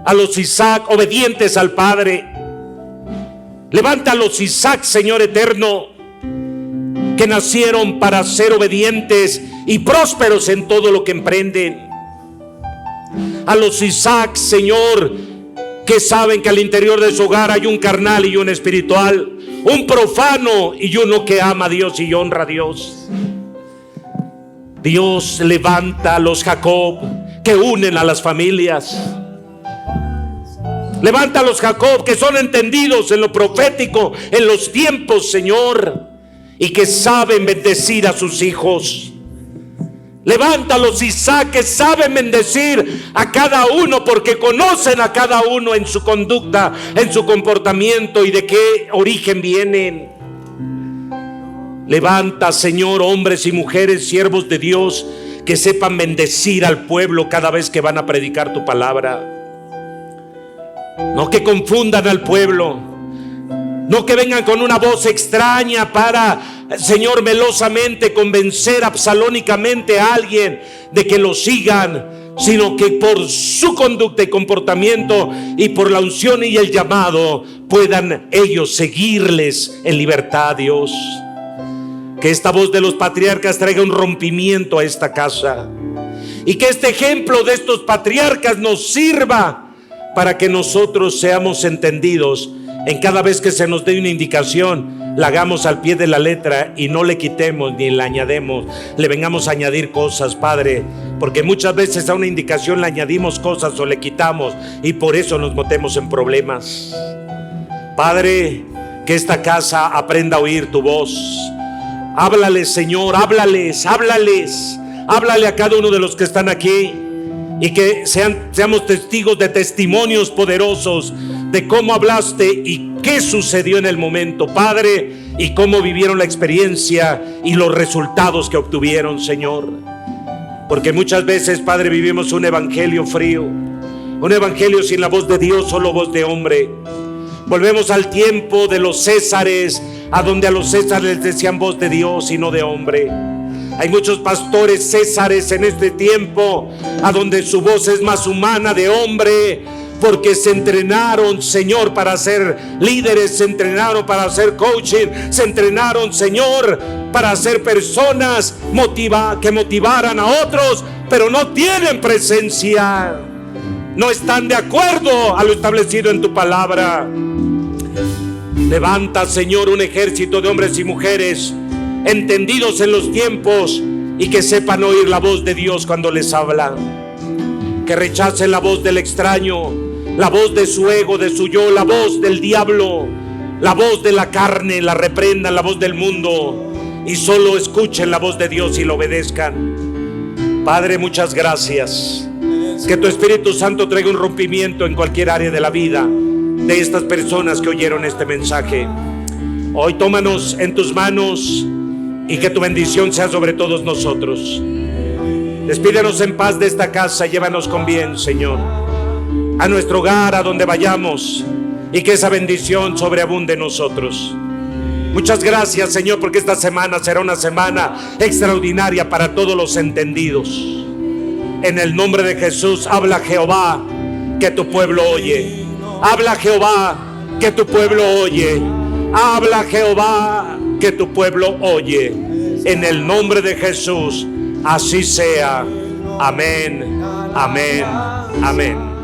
a los Isaac obedientes al Padre. Levanta a los Isaac, Señor eterno, que nacieron para ser obedientes y prósperos en todo lo que emprenden. A los Isaac, Señor, que saben que al interior de su hogar hay un carnal y un espiritual, un profano y uno que ama a Dios y honra a Dios. Dios, levanta a los Jacob que unen a las familias. Levanta a los Jacob que son entendidos en lo profético, en los tiempos, Señor, y que saben bendecir a sus hijos. Levanta a los Isaac que saben bendecir a cada uno, porque conocen a cada uno en su conducta, en su comportamiento y de qué origen vienen. Levanta, Señor, hombres y mujeres, siervos de Dios, que sepan bendecir al pueblo cada vez que van a predicar tu palabra. No que confundan al pueblo, no que vengan con una voz extraña para, Señor, melosamente convencer absalónicamente a alguien de que lo sigan, sino que por su conducta y comportamiento y por la unción y el llamado puedan ellos seguirles en libertad, Dios. Que esta voz de los patriarcas traiga un rompimiento a esta casa, y que este ejemplo de estos patriarcas nos sirva para que nosotros seamos entendidos. En cada vez que se nos dé una indicación, la hagamos al pie de la letra y no le quitemos ni le añademos, le vengamos a añadir cosas, Padre, porque muchas veces a una indicación le añadimos cosas o le quitamos y por eso nos metemos en problemas. Padre, que esta casa aprenda a oír tu voz. Háblales, Señor, háblales. Háblale a cada uno de los que están aquí, y que seamos testigos de testimonios poderosos de cómo hablaste y qué sucedió en el momento, Padre, y cómo vivieron la experiencia y los resultados que obtuvieron, Señor. Porque muchas veces, Padre, vivimos un evangelio frío, un evangelio sin la voz de Dios, solo voz de hombre. Volvemos al tiempo de los Césares, a donde a los Césares les decían voz de Dios y no de hombre. Hay muchos pastores Césares en este tiempo, a donde su voz es más humana, de hombre, porque se entrenaron, Señor, para ser líderes, se entrenaron para hacer coaching, se entrenaron, Señor, para ser personas que motivaran a otros, pero no tienen presencia, no están de acuerdo a lo establecido en tu palabra. Levanta, Señor, un ejército de hombres y mujeres entendidos en los tiempos y que sepan oír la voz de Dios cuando les habla. Que rechacen la voz del extraño, la voz de su ego, de su yo, la voz del diablo, la voz de la carne, la reprendan, la voz del mundo, y solo escuchen la voz de Dios y lo obedezcan. Padre, muchas gracias. Que tu Espíritu Santo traiga un rompimiento en cualquier área de la vida de estas personas que oyeron este mensaje. Hoy tómanos en tus manos y que tu bendición sea sobre todos nosotros. Despídenos en paz de esta casa, llévanos con bien, Señor. a nuestro hogar, a donde vayamos, y que esa bendición sobreabunde en nosotros. Muchas gracias, Señor, porque esta semana será una semana extraordinaria para todos los entendidos. En el nombre de Jesús, habla Jehová, que tu pueblo oye. Habla Jehová, que tu pueblo oye. Habla Jehová, que tu pueblo oye. En el nombre de Jesús, así sea. Amén, amén, amén.